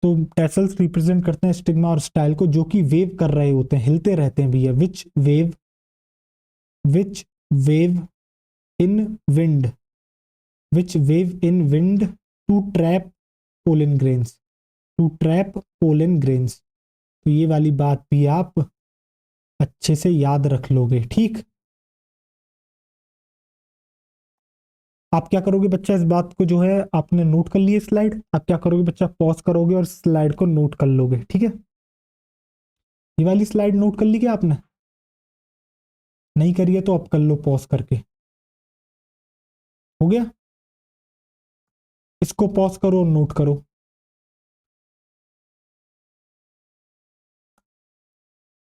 तो टेसल्स रिप्रेजेंट करते हैं स्टिग्मा और स्टाइल को, जो कि वेव कर रहे होते हैं, हिलते रहते हैं भैया। Which wave in wind, which wave in wind to trap pollen grains, to trap pollen grains। तो ये वाली बात भी आप अच्छे से याद रख लोगे। ठीक, आप क्या करोगे बच्चा? इस बात को जो है आपने नोट कर लिया स्लाइड, आप क्या करोगे बच्चा? पॉज करोगे और स्लाइड को नोट कर लोगे। ठीक है, ये वाली स्लाइड नोट कर ली क्या आपने? नहीं करी है तो आप कर लो पॉज करके। हो गया? इसको पॉज करो और नोट करो।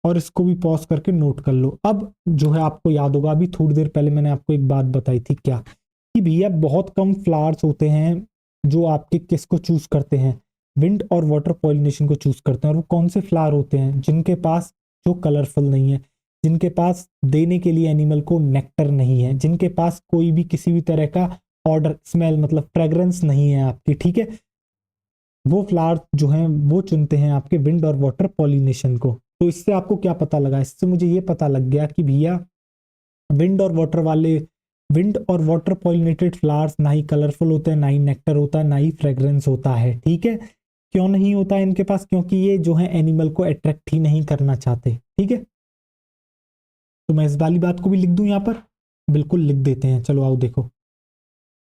और इसको भी पॉज करके नोट कर लो। अब जो है आपको याद होगा, अभी थोड़ी देर पहले मैंने आपको एक बात बताई थी, क्या कि भैया बहुत कम फ्लावर्स होते हैं जो आपके किसको चूज करते हैं? विंड और वाटर पॉलिनेशन को चूज करते हैं। और वो कौन से फ्लावर होते हैं? जिनके पास जो कलरफुल नहीं है, जिनके पास देने के लिए एनिमल को नेक्टर नहीं है, जिनके पास कोई भी किसी भी तरह का ऑर्डर, स्मेल मतलब फ्रेग्रेंस नहीं है आपकी। ठीक है, वो फ्लावर जो हैं वो चुनते हैं आपके विंड और वाटर पॉलिनेशन को। तो इससे आपको क्या पता लगा? इससे मुझे ये पता लग गया कि भैया विंड और वाटर वाले, विंड और वाटर पॉलिनेटेड फ्लावर्स ना ही कलरफुल होते हैं, ना ही नेक्टर होता है, ना ही फ्रेग्रेंस होता है। ठीक है, क्यों नहीं होता है इनके पास? क्योंकि ये जो है एनिमल को अट्रैक्ट ही नहीं करना चाहते। ठीक है, तो मैं इस वाली बात को भी लिख दूं यहाँ पर? बिल्कुल लिख देते हैं, चलो आओ देखो।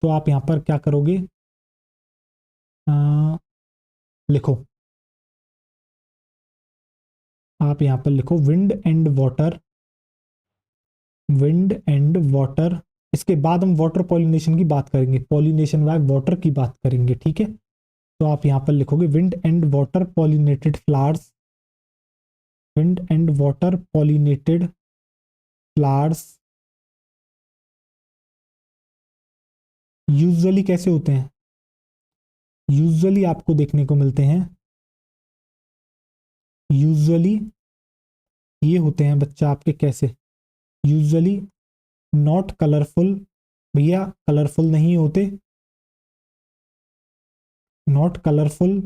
तो आप यहाँ पर क्या करोगे? लिखो, आप यहाँ पर लिखो wind and water, wind and water. इसके बाद हम वाटर पॉलिनेशन की बात करेंगे, पॉलिनेशन बाय वाटर की बात करेंगे। ठीक है, तो आप यहां पर लिखोगे wind and water pollinated flowers, wind and water pollinated flowers usually कैसे होते हैं? यूजुअली आपको देखने को मिलते हैं, यूजुअली ये होते हैं बच्चा आपके कैसे? यूजुअली नॉट कलरफुल, भैया कलरफुल नहीं होते, नॉट कलरफुल,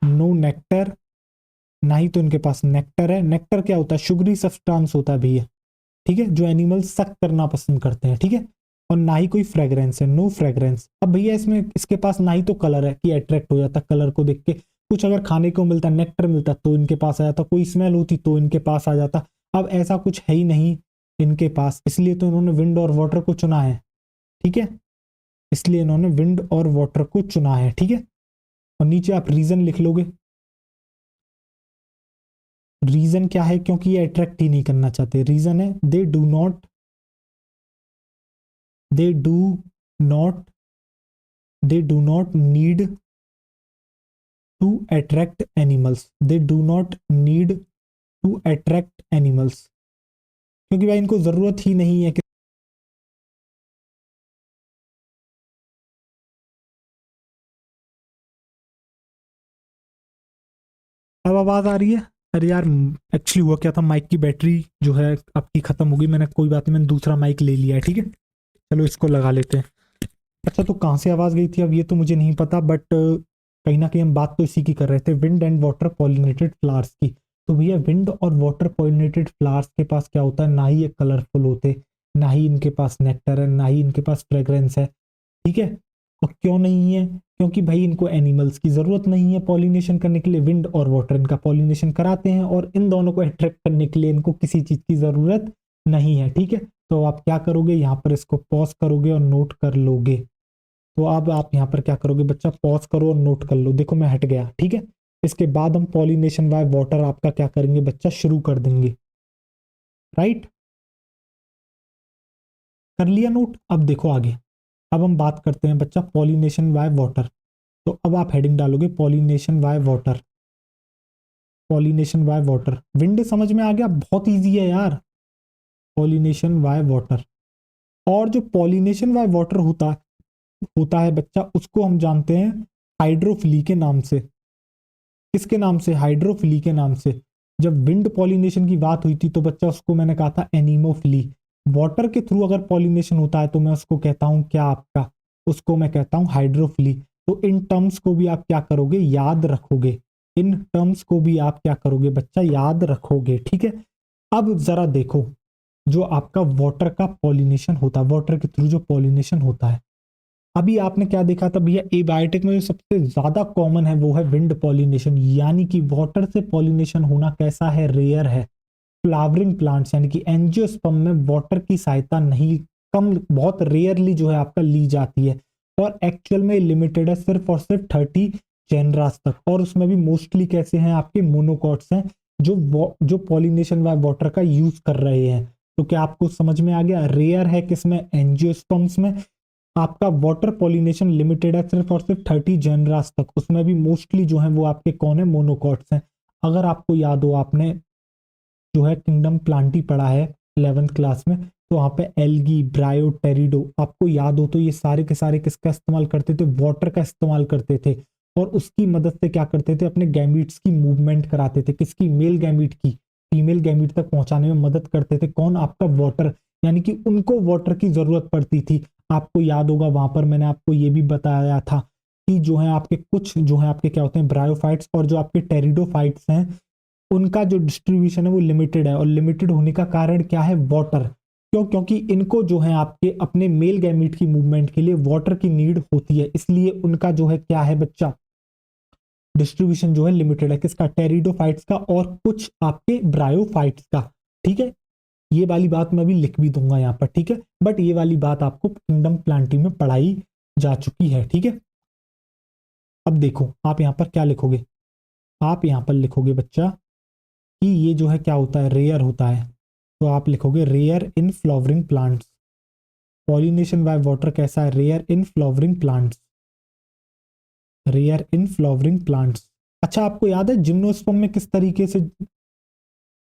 नो नेक्टर, ना ही तो इनके पास नेक्टर है। नेक्टर क्या होता है? शुगरी सब्सटेंस होता है भैया, ठीक है, जो एनिमल सक करना पसंद करते हैं, ठीक है। और ना ही कोई फ्रेग्रेंस है, नो फ्रेग्रेंस। अब भैया इसमें इसके पास ना ही तो कलर है कि अट्रैक्ट हो जाता कलर को देख के, कुछ अगर खाने को मिलता, नेक्टर मिलता तो इनके पास आ जाता, कोई स्मेल होती तो इनके पास आ जाता। अब ऐसा कुछ है ही नहीं इनके पास, इसलिए तो इन्होंने विंड और वाटर को चुना है, ठीक है। इसलिए इन्होंने विंड और वाटर को चुना है, ठीक है। और नीचे आप रीजन लिख लोगे। रीजन क्या है? क्योंकि ये अट्रैक्ट ही नहीं करना चाहते। रीजन है they do not they do not need to attract animals. They do not need to attract animals, क्योंकि भाई इनको जरूरत ही नहीं है कि। अब आवाज आ रही है? अरे यार, एक्चुअली हुआ क्या था, माइक की बैटरी जो है आपकी खत्म हो गई। मैंने कोई बात नहीं, मैंने दूसरा माइक ले लिया है, ठीक है। चलो इसको लगा लेते हैं। अच्छा, तो कहाँ से आवाज गई थी अब ये तो मुझे नहीं पता, बट कहीं ना कहीं हम बात तो इसी की कर रहे थे, wind and water pollinated flowers की। तो भैया विंड और वाटर पॉलिनेटेड फ्लावर्स के पास क्या होता है? ना ही ये कलरफुल होते, ना ही इनके पास नेक्टर है, ना ही इनके पास फ्रेग्रेंस है, ठीक है। और क्यों नहीं है? क्योंकि भाई इनको एनिमल्स की जरूरत नहीं है पॉलिनेशन करने के लिए। विंड और वाटर इनका पॉलिनेशन कराते हैं, और इन दोनों को अट्रैक्ट करने के लिए इनको किसी चीज की जरूरत नहीं है, ठीक है। तो आप क्या करोगे, यहाँ पर इसको पॉज करोगे और नोट कर लोगे। तो अब आप यहाँ पर क्या करोगे बच्चा? पॉज करो और नोट कर लो। देखो मैं हट गया, ठीक है। इसके बाद हम पॉलिनेशन बाय वाटर आपका क्या करेंगे बच्चा? शुरू कर देंगे, राइट। कर लिया नोट? अब देखो आगे। अब हम बात करते हैं बच्चा पॉलिनेशन बाय वाटर। तो अब आप हेडिंग डालोगे pollination by water. Pollination by water, wind समझ में आ गया, बहुत इजी है यार। Pollination by water. और जो पॉलिनेशन बाय वाटर होता है बच्चा, उसको हम जानते हैं हाइड्रोफिली के नाम से। किसके नाम से? हाइड्रोफिली के नाम से। जब विंड पॉलिनेशन की बात हुई थी तो बच्चा उसको मैंने कहा था एनीमोफिली। वाटर के थ्रू अगर पॉलिनेशन होता है तो मैं उसको कहता हूं क्या आपका? उसको मैं कहता हूं हाइड्रोफिली। तो इन टर्म्स को भी आप क्या करोगे? याद रखोगे। इन टर्म्स को भी आप क्या करोगे बच्चा? याद रखोगे, ठीक है। अब जरा देखो, जो आपका वाटर का पॉलिनेशन होता है, वाटर के थ्रू जो पॉलिनेशन होता है, अभी आपने क्या देखा था भैया? एबायोटिक में जो सबसे ज्यादा कॉमन है वो है विंड पॉलिनेशन, यानी कि वाटर से पॉलिनेशन होना कैसा है? रेयर है। फ्लावरिंग प्लांट्स यानी कि एंजियोस्पर्म में वाटर की सहायता नहीं, कम, बहुत रेयरली जो है आपका ली जाती है। और एक्चुअल में लिमिटेड है सिर्फ और सिर्फ 30 जेनरास तक, और उसमें भी मोस्टली कैसे हैं आपके? मोनोकॉट्स हैं, जो पॉलिनेशन बाय वाटर का यूज कर रहे हैं। तो क्या आपको समझ में आ गया? रेयर है किसमें? एंजियोस्पर्म्स में। आपका वाटर पॉलिनेशन लिमिटेड है सिर्फ और सिर्फ 30 जेनरास तक, उसमें भी मोस्टली जो है वो आपके कौन है? मोनोकॉट्स हैं। अगर आपको याद हो, आपने जो है किंगडम प्लांटी पढ़ा है 11th क्लास में, तो वहां पे एल्गी, ब्रायो, टेरिडो, आपको याद हो तो ये सारे के सारे किसका इस्तेमाल करते थे? वाटर का इस्तेमाल करते थे। और उसकी मदद से क्या करते थे? अपने गैमीट्स की मूवमेंट कराते थे। किसकी? मेल गैमीट की। फीमेल गैमीट तक पहुंचाने में मदद करते थे कौन? आपका वाटर। यानी कि उनको वाटर की जरूरत पड़ती थी। आपको याद होगा वहां पर मैंने आपको ये भी बताया था कि जो है आपके कुछ जो है आपके क्या होते हैं? ब्रायोफाइट्स, और जो आपके टेरिडोफाइट्स हैं उनका जो डिस्ट्रीब्यूशन है वो लिमिटेड है। और लिमिटेड होने का कारण क्या है? वाटर। क्यों? क्योंकि इनको जो है आपके अपने मेल गैमीट की मूवमेंट के लिए वाटर की नीड होती है, इसलिए उनका जो है क्या है बच्चा? डिस्ट्रीब्यूशन जो है लिमिटेड है। किसका? टेरिडोफाइट्स का, और कुछ आपके ब्रायोफाइट्स का, ठीक है। ये वाली बात मैं भी लिख भी दूंगा यहाँ पर, ठीक है। बट ये वाली बात आपको किंगडम प्लांटी में पढ़ाई जा चुकी है, ठीक है। अब देखो आप यहाँ पर क्या लिखोगे? आप यहाँ पर लिखोगे बच्चा कि ये जो है क्या होता है? रेयर होता है। तो आप लिखोगे rare in flowering plants. Pollination by water कैसा है? Rare in flowering plants. Rare in flowering plants. अच्छा, आपको याद है जिम्नोस्पर्म में किस तरीके से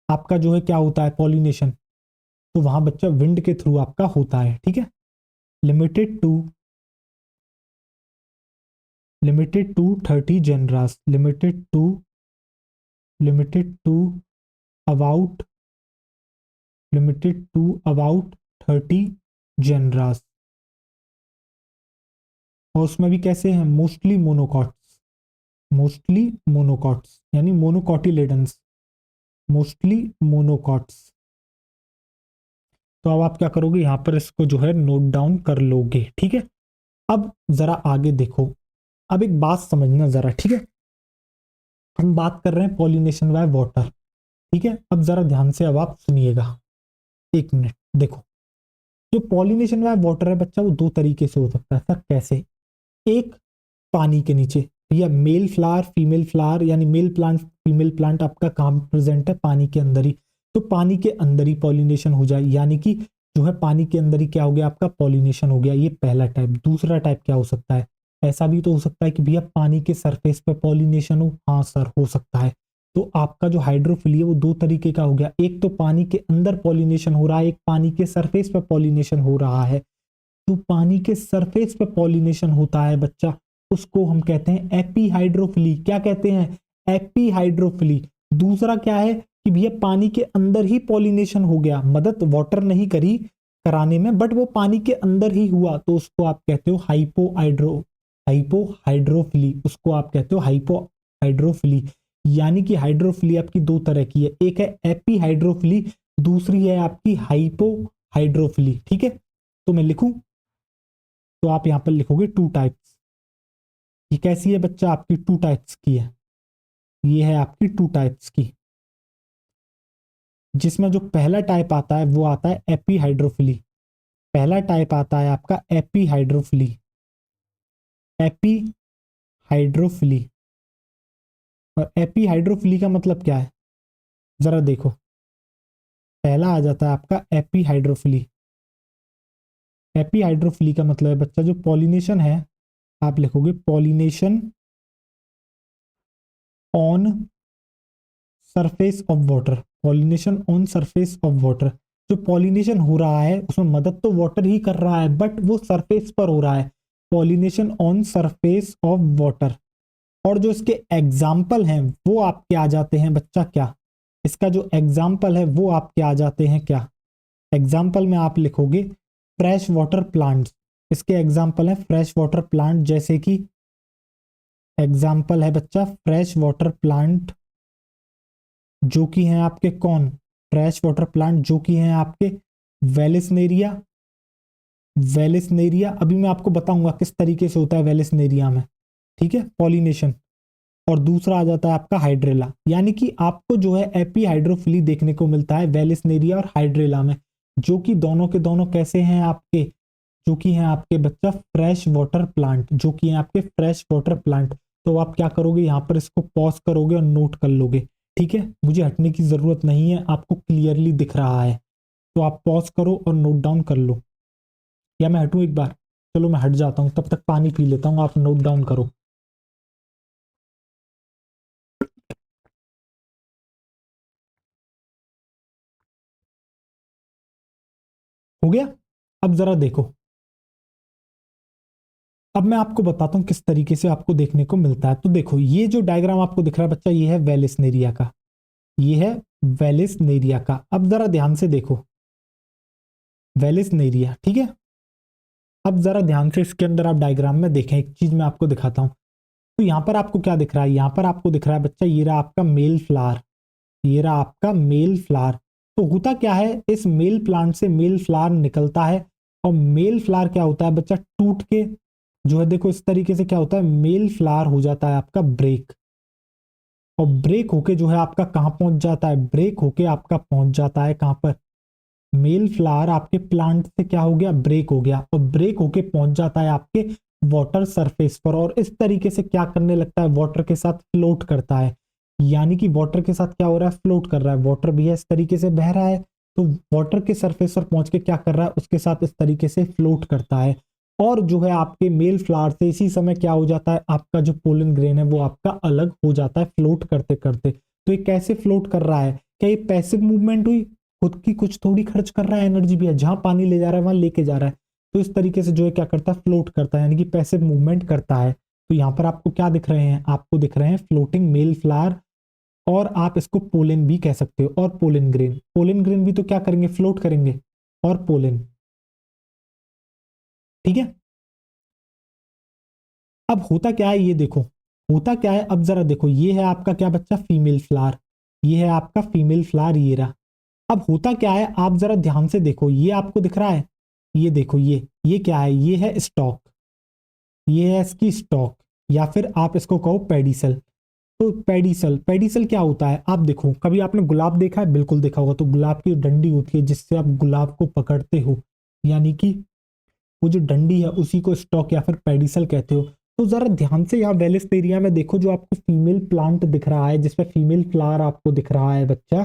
आपका जो है क्या होता है? पॉलिनेशन। तो वहां बच्चा विंड के थ्रू आपका होता है, ठीक है। Limited to limited to 30 genera. Limited to about limited to about 30 genera. और उसमें भी कैसे हैं, मोस्टली मोनोकॉट्स, मोस्टली मोनोकॉट्स यानी मोनोकॉटिलेडन्स, मोस्टली मोनोकॉट्स। तो अब आप क्या करोगे, यहां पर इसको जो है नोट डाउन कर लोगे, ठीक है। अब जरा आगे देखो, अब एक बात समझना जरा, ठीक है। हम बात कर रहे हैं पॉलिनेशन बाय वाटर, ठीक है। अब जरा ध्यान से अब आप सुनिएगा, एक मिनट देखो। जो पॉलिनेशन बाय वाटर है बच्चा, वो दो तरीके से हो सकता है। सर कैसे? एक, पानी के नीचे, या मेल फ्लावर फीमेल फ्लावर यानी मेल प्लांट फीमेल प्लांट आपका कहाँ प्रेजेंट है, पानी के अंदर ही। तो पानी के अंदर ही पॉलिनेशन हो जाए, यानी कि जो है पानी के अंदर ही क्या हो गया आपका, पॉलिनेशन हो गया। ये पहला टाइप। दूसरा टाइप क्या हो सकता है, ऐसा भी तो हो सकता है कि भैया पानी के सरफेस पे पॉलिनेशन हो। हाँ सर हो सकता है। तो आपका जो हाइड्रोफिली है वो दो तरीके का हो गया, एक तो पानी के अंदर पॉलिनेशन हो रहा है, एक पानी के सरफेस पे पॉलिनेशन हो रहा है। तो पानी के सरफेस पे पॉलिनेशन होता है बच्चा, उसको हम कहते हैं एपीहाइड्रोफिली। क्या कहते हैं, एपीहाइड्रोफिली। दूसरा क्या है कि भैया पानी के अंदर ही पॉलिनेशन हो गया, मदद वाटर नहीं करी कराने में, बट वो पानी के अंदर ही हुआ, तो उसको आप कहते हो हाइपोहाइड्रोफिली। उसको आप कहते हो हाइपोहाइड्रोफिली। यानी कि हाइड्रोफिली आपकी दो तरह की है, एक है एपीहाइड्रोफिली, दूसरी है आपकी हाइपोहाइड्रोफिली, ठीक है। तो मैं लिखूं, तो आप यहां पर लिखोगे टू टाइप्स। ये कैसी है बच्चा, आपकी टू टाइप्स की है। ये है आपकी टू टाइप्स की, जिसमें जो पहला टाइप आता है वो आता है एपीहाइड्रोफिली। पहला टाइप आता है आपका एपीहाइड्रोफिली, एपीहाइड्रोफिली। और एपीहाइड्रोफिली का मतलब क्या है, जरा देखो। पहला आ जाता है आपका एपीहाइड्रोफिली। एपीहाइड्रोफिली का मतलब है बच्चा जो पॉलिनेशन है, आप लिखोगे pollination on surface of water, pollination on surface of water. जो पॉलिनेशन हो रहा है उसमें मदद तो वाटर ही कर रहा है, बट वो सरफेस पर हो रहा है, pollination on surface of water. और जो इसके एग्जाम्पल हैं वो आपके आ जाते हैं बच्चा क्या, इसका जो एग्जाम्पल है वो आपके आ जाते हैं क्या, एग्जाम्पल में आप लिखोगे फ्रेश वाटर प्लांट्स। इसके एग्जाम्पल है फ्रेश वाटर प्लांट, जैसे कि एग्जाम्पल है बच्चा फ्रेश वाटर प्लांट, जो कि हैं आपके कौन, फ्रेश वाटर प्लांट जो कि हैं आपके वेलिसनेरिया। वेलिसनेरिया अभी मैं आपको बताऊंगा किस तरीके से होता है वेलिसनेरिया में, ठीक है, पॉलिनेशन। और दूसरा आ जाता है आपका हाइड्रेला, यानी कि आपको जो है एपीहाइड्रोफिली देखने को मिलता है वेलिसनेरिया और हाइड्रेला में, जो कि दोनों के दोनों कैसे हैं आपके, जो कि हैं आपके बच्चा फ्रेश वाटर प्लांट, जो कि हैं आपके फ्रेश वाटर प्लांट। तो आप क्या करोगे, यहाँ पर इसको पॉज करोगे और नोट कर लोगे, ठीक है। मुझे हटने की जरूरत नहीं है, आपको क्लियरली दिख रहा है। तो आप पॉज करो और नोट डाउन कर लो, या मैं हटूं एक बार, चलो मैं हट जाता हूं, तब तक पानी पी लेता हूं, आप नोट डाउन करो। हो गया? अब जरा देखो, अब मैं आपको बताता हूं किस तरीके से आपको देखने को मिलता है। तो देखो, ये जो डायग्राम आपको दिख रहा है बच्चा, ये है वेलिसनेरिया का, ये है वेलिसनेरिया का। अब जरा ध्यान से देखो, वेलिसनेरिया, ठीक है। अब जरा ध्यान से इसके अंदर आप डायग्राम में देखें, एक चीज मैं आपको दिखाता हूं। तो यहां पर आपको क्या दिख रहा है, यहां पर आपको दिख रहा है बच्चा, ये रहा आपका मेल फ्लावर, ये रहा आपका मेल फ्लावर। तो होता क्या है, इस मेल प्लांट से मेल फ्लावर निकलता है, और मेल फ्लावर क्या होता है बच्चा, टूट के जो है देखो इस तरीके से क्या होता है, मेल फ्लावर हो जाता है आपका ब्रेक। और ब्रेक होके जो है आपका कहाँ पहुंच जाता है, ब्रेक होके आपका पहुंच जाता है कहाँ पर, मेल फ्लावर आपके प्लांट से क्या हो गया, ब्रेक हो गया, और ब्रेक होके पहुंच जाता है आपके वाटर सरफेस पर, और इस तरीके से क्या करने लगता है, वाटर के साथ फ्लोट करता है। यानी कि वाटर के साथ क्या हो रहा है, फ्लोट कर रहा है, वाटर भी है इस तरीके से बह रहा है, तो वाटर के सरफेस पर पहुंच के क्या कर रहा है, उसके साथ इस तरीके से फ्लोट करता है। और जो है आपके मेल फ्लावर से इसी समय क्या हो जाता है, आपका जो पोलन ग्रेन है वो आपका अलग हो जाता है फ्लोट करते करते। तो ये कैसे फ्लोट कर रहा है, क्या ये पैसिव मूवमेंट हुई, खुद की कुछ थोड़ी खर्च कर रहा है एनर्जी भी है, जहां पानी ले जा रहा है वहां लेके जा रहा है। तो इस तरीके से जो है क्या करता है, फ्लोट करता है, यानी कि पैसिव मूवमेंट करता है। तो यहाँ पर आपको क्या दिख रहे हैं, आपको दिख रहे हैं फ्लोटिंग मेल फ्लावर, और आप इसको पोलन भी कह सकते हो, और पोलन ग्रेन, पोलन ग्रेन भी तो क्या करेंगे, फ्लोट करेंगे, और पोलन, ठीक है। अब होता क्या है ये देखो, होता क्या है, अब जरा देखो, ये है आपका क्या बच्चा, फीमेल फ्लावर, ये है आपका फीमेल फ्लावर, ये रहा। अब होता क्या है, आप जरा ध्यान से देखो, ये आपको दिख रहा है, ये देखो, ये क्या है, ये है स्टॉक, ये है इसकी स्टॉक, या फिर आप इसको कहो पेडिसल। तो पेडिसल, पेडिसल क्या होता है, आप देखो, कभी आपने गुलाब देखा है, बिल्कुल देखा होगा, तो गुलाब की डंडी होती है जिससे आप गुलाब को पकड़ते हो, यानी कि वो जो डंडी है उसी को स्टॉक या फिर पेडिसल कहते हो। तो जरा ध्यान से यहाँ वेलिस एरिया में देखो, जो आपको फीमेल प्लांट दिख रहा है जिसपे फीमेल फ्लावर आपको दिख रहा है बच्चा,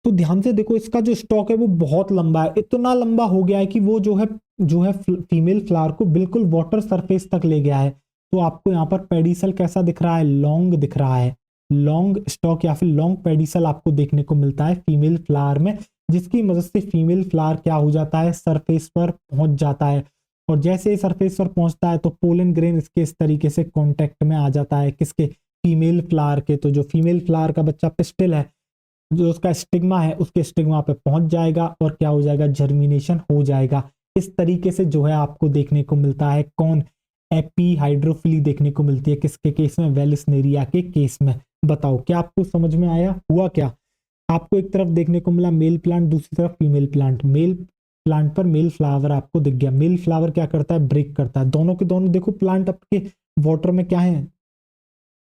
तो ध्यान से देखो, इसका जो स्टॉक है वो बहुत लंबा है, इतना लंबा हो गया है कि वो जो है फीमेल फ्लावर को बिल्कुल वाटर सरफेस तक ले गया है। तो आपको यहाँ पर पेडिसल कैसा दिख रहा है, लॉन्ग दिख रहा है, लॉन्ग स्टॉक या फिर लॉन्ग पेडिसल आपको देखने को मिलता है फीमेल फ्लावर में, जिसकी मदद से फीमेल फ्लावर क्या हो जाता है, सरफेस पर पहुंच जाता है। और जैसे ही सरफेस पर पहुंचता है तो पोलन ग्रेन इसके इस तरीके से कांटेक्ट में आ जाता है, किसके, फीमेल फ्लावर के। तो जो फीमेल फ्लावर का बच्चा पिस्टिल है, जो उसका स्टिग्मा है, उसके स्टिग्मा पे पहुंच जाएगा और क्या हो जाएगा, जर्मिनेशन हो जाएगा। इस तरीके से जो है आपको देखने को मिलता है कौन, एपी हाइड्रोफिली देखने को मिलती है किसके केस में, वेलिसनेरिया के केस में। बताओ क्या आपको समझ में आया, हुआ क्या, आपको एक तरफ देखने को मिला मेल प्लांट, दूसरी तरफ फीमेल प्लांट, मेल प्लांट पर मेल फ्लावर आपको दिख गया, मेल फ्लावर क्या करता है, ब्रेक करता है, दोनों के दोनों देखो प्लांट आपके वाटर में क्या है,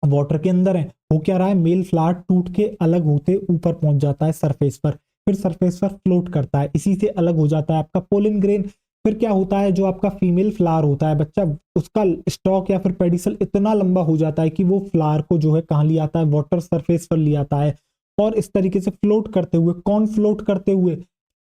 वाटर के अंदर है, हो क्या रहा है, मेल फ्लावर टूट के अलग होते ऊपर पहुंच जाता है सरफेस पर, फिर सरफेस पर फ्लोट करता है, इसी से अलग हो जाता है आपका पोलन ग्रेन। फिर क्या होता है, जो आपका फीमेल फ्लावर होता है बच्चा, उसका स्टॉक या फिर पेडिसल इतना लंबा हो जाता है कि वो फ्लावर को जो है कहाँ ले आता है, वाटर सरफेस पर ले आता है, और इस तरीके से फ्लोट करते हुए, कौन फ्लोट करते हुए,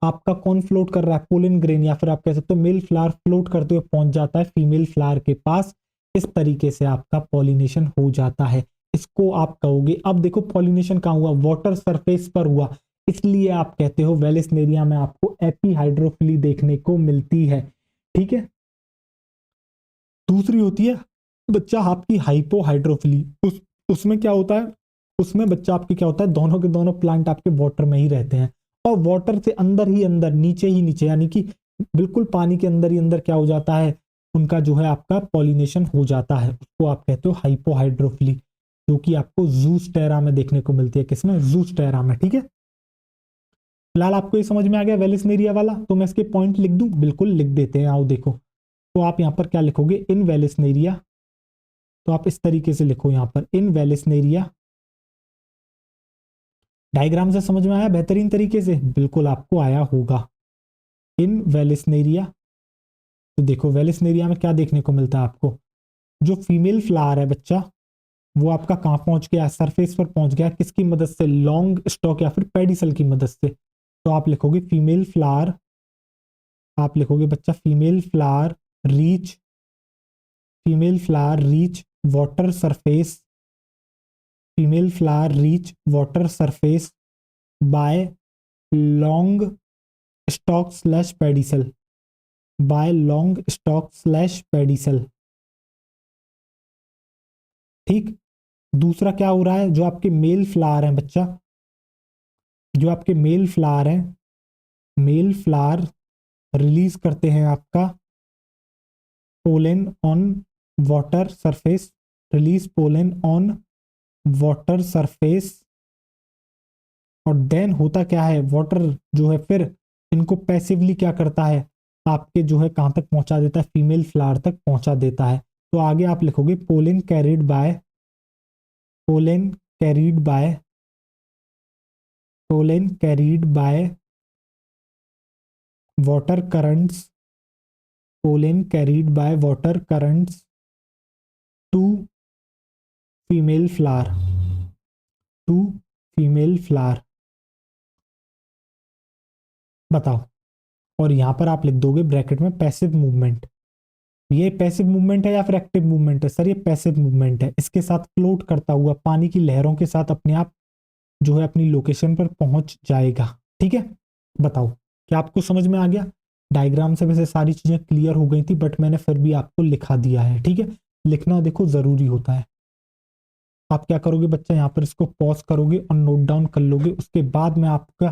आपका कौन फ्लोट कर रहा है, पोलन ग्रेन, या फिर आप कह सकते हो मेल फ्लावर फ्लोट करते हुए पहुंच जाता है फीमेल फ्लावर के पास। इस तरीके से आपका पॉलिनेशन हो जाता है, इसको आप कहोगे। अब देखो पॉलिनेशन कहाँ हुआ, वाटर सरफेस पर हुआ, इसलिए आप कहते हो वेलिसनेरिया में आपको एपीहाइड्रोफिली देखने को मिलती है। ठीक है, दूसरी होती है बच्चा आपकी हाइपोहाइड्रोफिली, उसमें क्या होता है, उसमें बच्चा आपके क्या होता है, दोनों के दोनों प्लांट आपके वाटर में ही रहते हैं, और वाटर से अंदर ही अंदर, नीचे ही नीचे, यानी कि बिल्कुल पानी के अंदर ही अंदर क्या हो जाता है, उनका जो है आपका पॉलिनेशन हो जाता है, उसको आप कहते हो हाइपोहाइड्रोफिली, जो कि आपको जूस्टेरा में देखने को मिलती है, किसमें, जूस्टेरा में। ठीक है, फिलहाल आपको ये समझ में आ गया वेलिसनेरिया वाला, तो मैं इसके पॉइंट लिख दूं, बिल्कुल लिख देते हैं, आओ देखो। तो आप यहाँ पर क्या लिखोगे, इन वेलिसनेरिया, तो आप इस तरीके से लिखो यहाँ पर, इन वेलिसनेरिया, डायग्राम से समझ में आया बेहतरीन तरीके से, बिल्कुल आपको आया होगा। इन वेलिसनेरिया, तो देखो वेलिसनेरिया में क्या देखने को मिलता है आपको, जो फीमेल फ्लावर है बच्चा, वो आपका कहाँ पहुंच गया, सरफेस पर पहुंच गया, किसकी मदद से, लॉन्ग स्टॉक या फिर पेडिसल की मदद से। तो आप लिखोगे फीमेल फ्लावर, आप लिखोगे बच्चा female flower reach, female flower reach water surface, female flower reach water surface by long stalk slash pedicel, by long stalk slash pedicel. ठीक, दूसरा क्या हो रहा है, जो आपके मेल फ्लावर हैं बच्चा, जो आपके मेल फ्लावर हैं, मेल फ्लावर रिलीज करते हैं आपका pollen on water surface, release pollen on water surface, और देन होता क्या है, वाटर जो है फिर इनको पैसिवली क्या करता है, आपके जो है कहाँ तक पहुंचा देता है, फीमेल फ्लावर तक पहुंचा देता है। तो आगे आप लिखोगे pollen carried by, pollen carried by, pollen carried by water currents, pollen carried by water currents to female flower, to female flower. बताओ, और यहां पर आप लिख दोगे ब्रैकेट में पैसिव मूवमेंट, ये पैसिव मूवमेंट है या फिर एक्टिव मूवमेंट है, सर ये पैसिव मूवमेंट है, इसके साथ फ्लोट करता हुआ पानी की लहरों के साथ अपने आप जो है अपनी लोकेशन पर पहुंच जाएगा। ठीक है, बताओ क्या आपको समझ में आ गया, डायग्राम से वैसे सारी चीजें क्लियर हो गई थी, बट मैंने फिर भी आपको लिखा दिया है। ठीक है, लिखना देखो जरूरी होता है। आप क्या करोगे बच्चा, यहाँ पर इसको पॉज करोगे और नोट डाउन कर लोगे, उसके बाद मैं आपका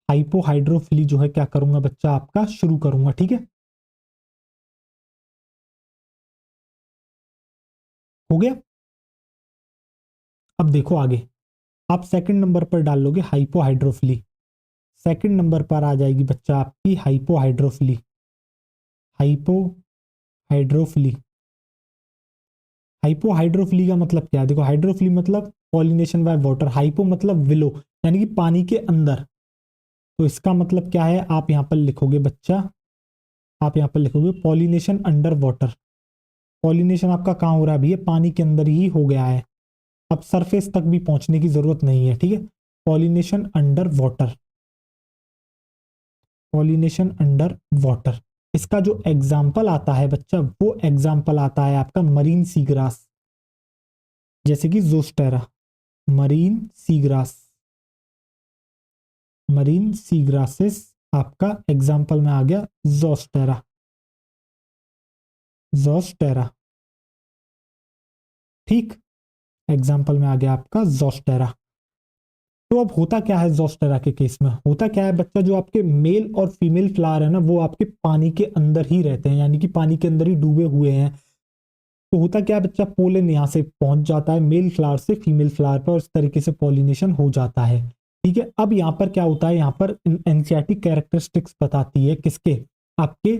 हाइपोहाइड्रोफिली जो है क्या करूंगा बच्चा, आपका शुरू करूंगा। ठीक है, हो गया। अब देखो आगे, आप सेकंड नंबर पर डाल लोगे हाइपोहाइड्रोफिली। सेकंड नंबर पर आ जाएगी बच्चा आपकी हाइपोहाइड्रोफिली। हाइपोहाइड्रोफिली, हाइपोहाइड्रोफिली का मतलब क्या है? देखो हाइड्रोफिली मतलब पॉलिनेशन बाय वाटर, हाइपो मतलब विलो यानी कि पानी के अंदर। तो इसका मतलब क्या है, आप यहां पर लिखोगे बच्चा, आप यहां पर लिखोगे पॉलिनेशन अंडर वाटर। पॉलिनेशन आपका कहाँ हो रहा है भैया? पानी के अंदर ही हो गया है। अब सरफेस तक भी पहुंचने की जरूरत नहीं है, ठीक है। Pollination under water, pollination under water. इसका जो एग्जाम्पल आता है बच्चा, वो एग्जाम्पल आता है आपका मरीन सीग्रास, जैसे कि जोस्टेरा। मरीन सीग्रास, मरीन सीग्रासेस आपका एग्जाम्पल में आ गया जोस्टेरा, जोस्टेरा। ठीक, एग्जाम्पल में आ गया आपका जोस्टेरा। तो अब होता क्या है जोस्टेरा के केस में? होता क्या है बच्चा, जो आपके मेल और फीमेल फ्लावर है ना, वो आपके पानी के अंदर ही रहते हैं, यानी कि पानी के अंदर ही डूबे हुए हैं। तो होता क्या है बच्चा, पोलन यहाँ से पहुंच जाता है मेल फ्लावर से फीमेल फ्लावर पर, और इस तरीके से पॉलिनेशन हो जाता है। ठीक है, अब यहाँ पर क्या होता है, यहाँ पर एनसीईआरटी कैरेक्टरिस्टिक्स बताती है किसके? आपके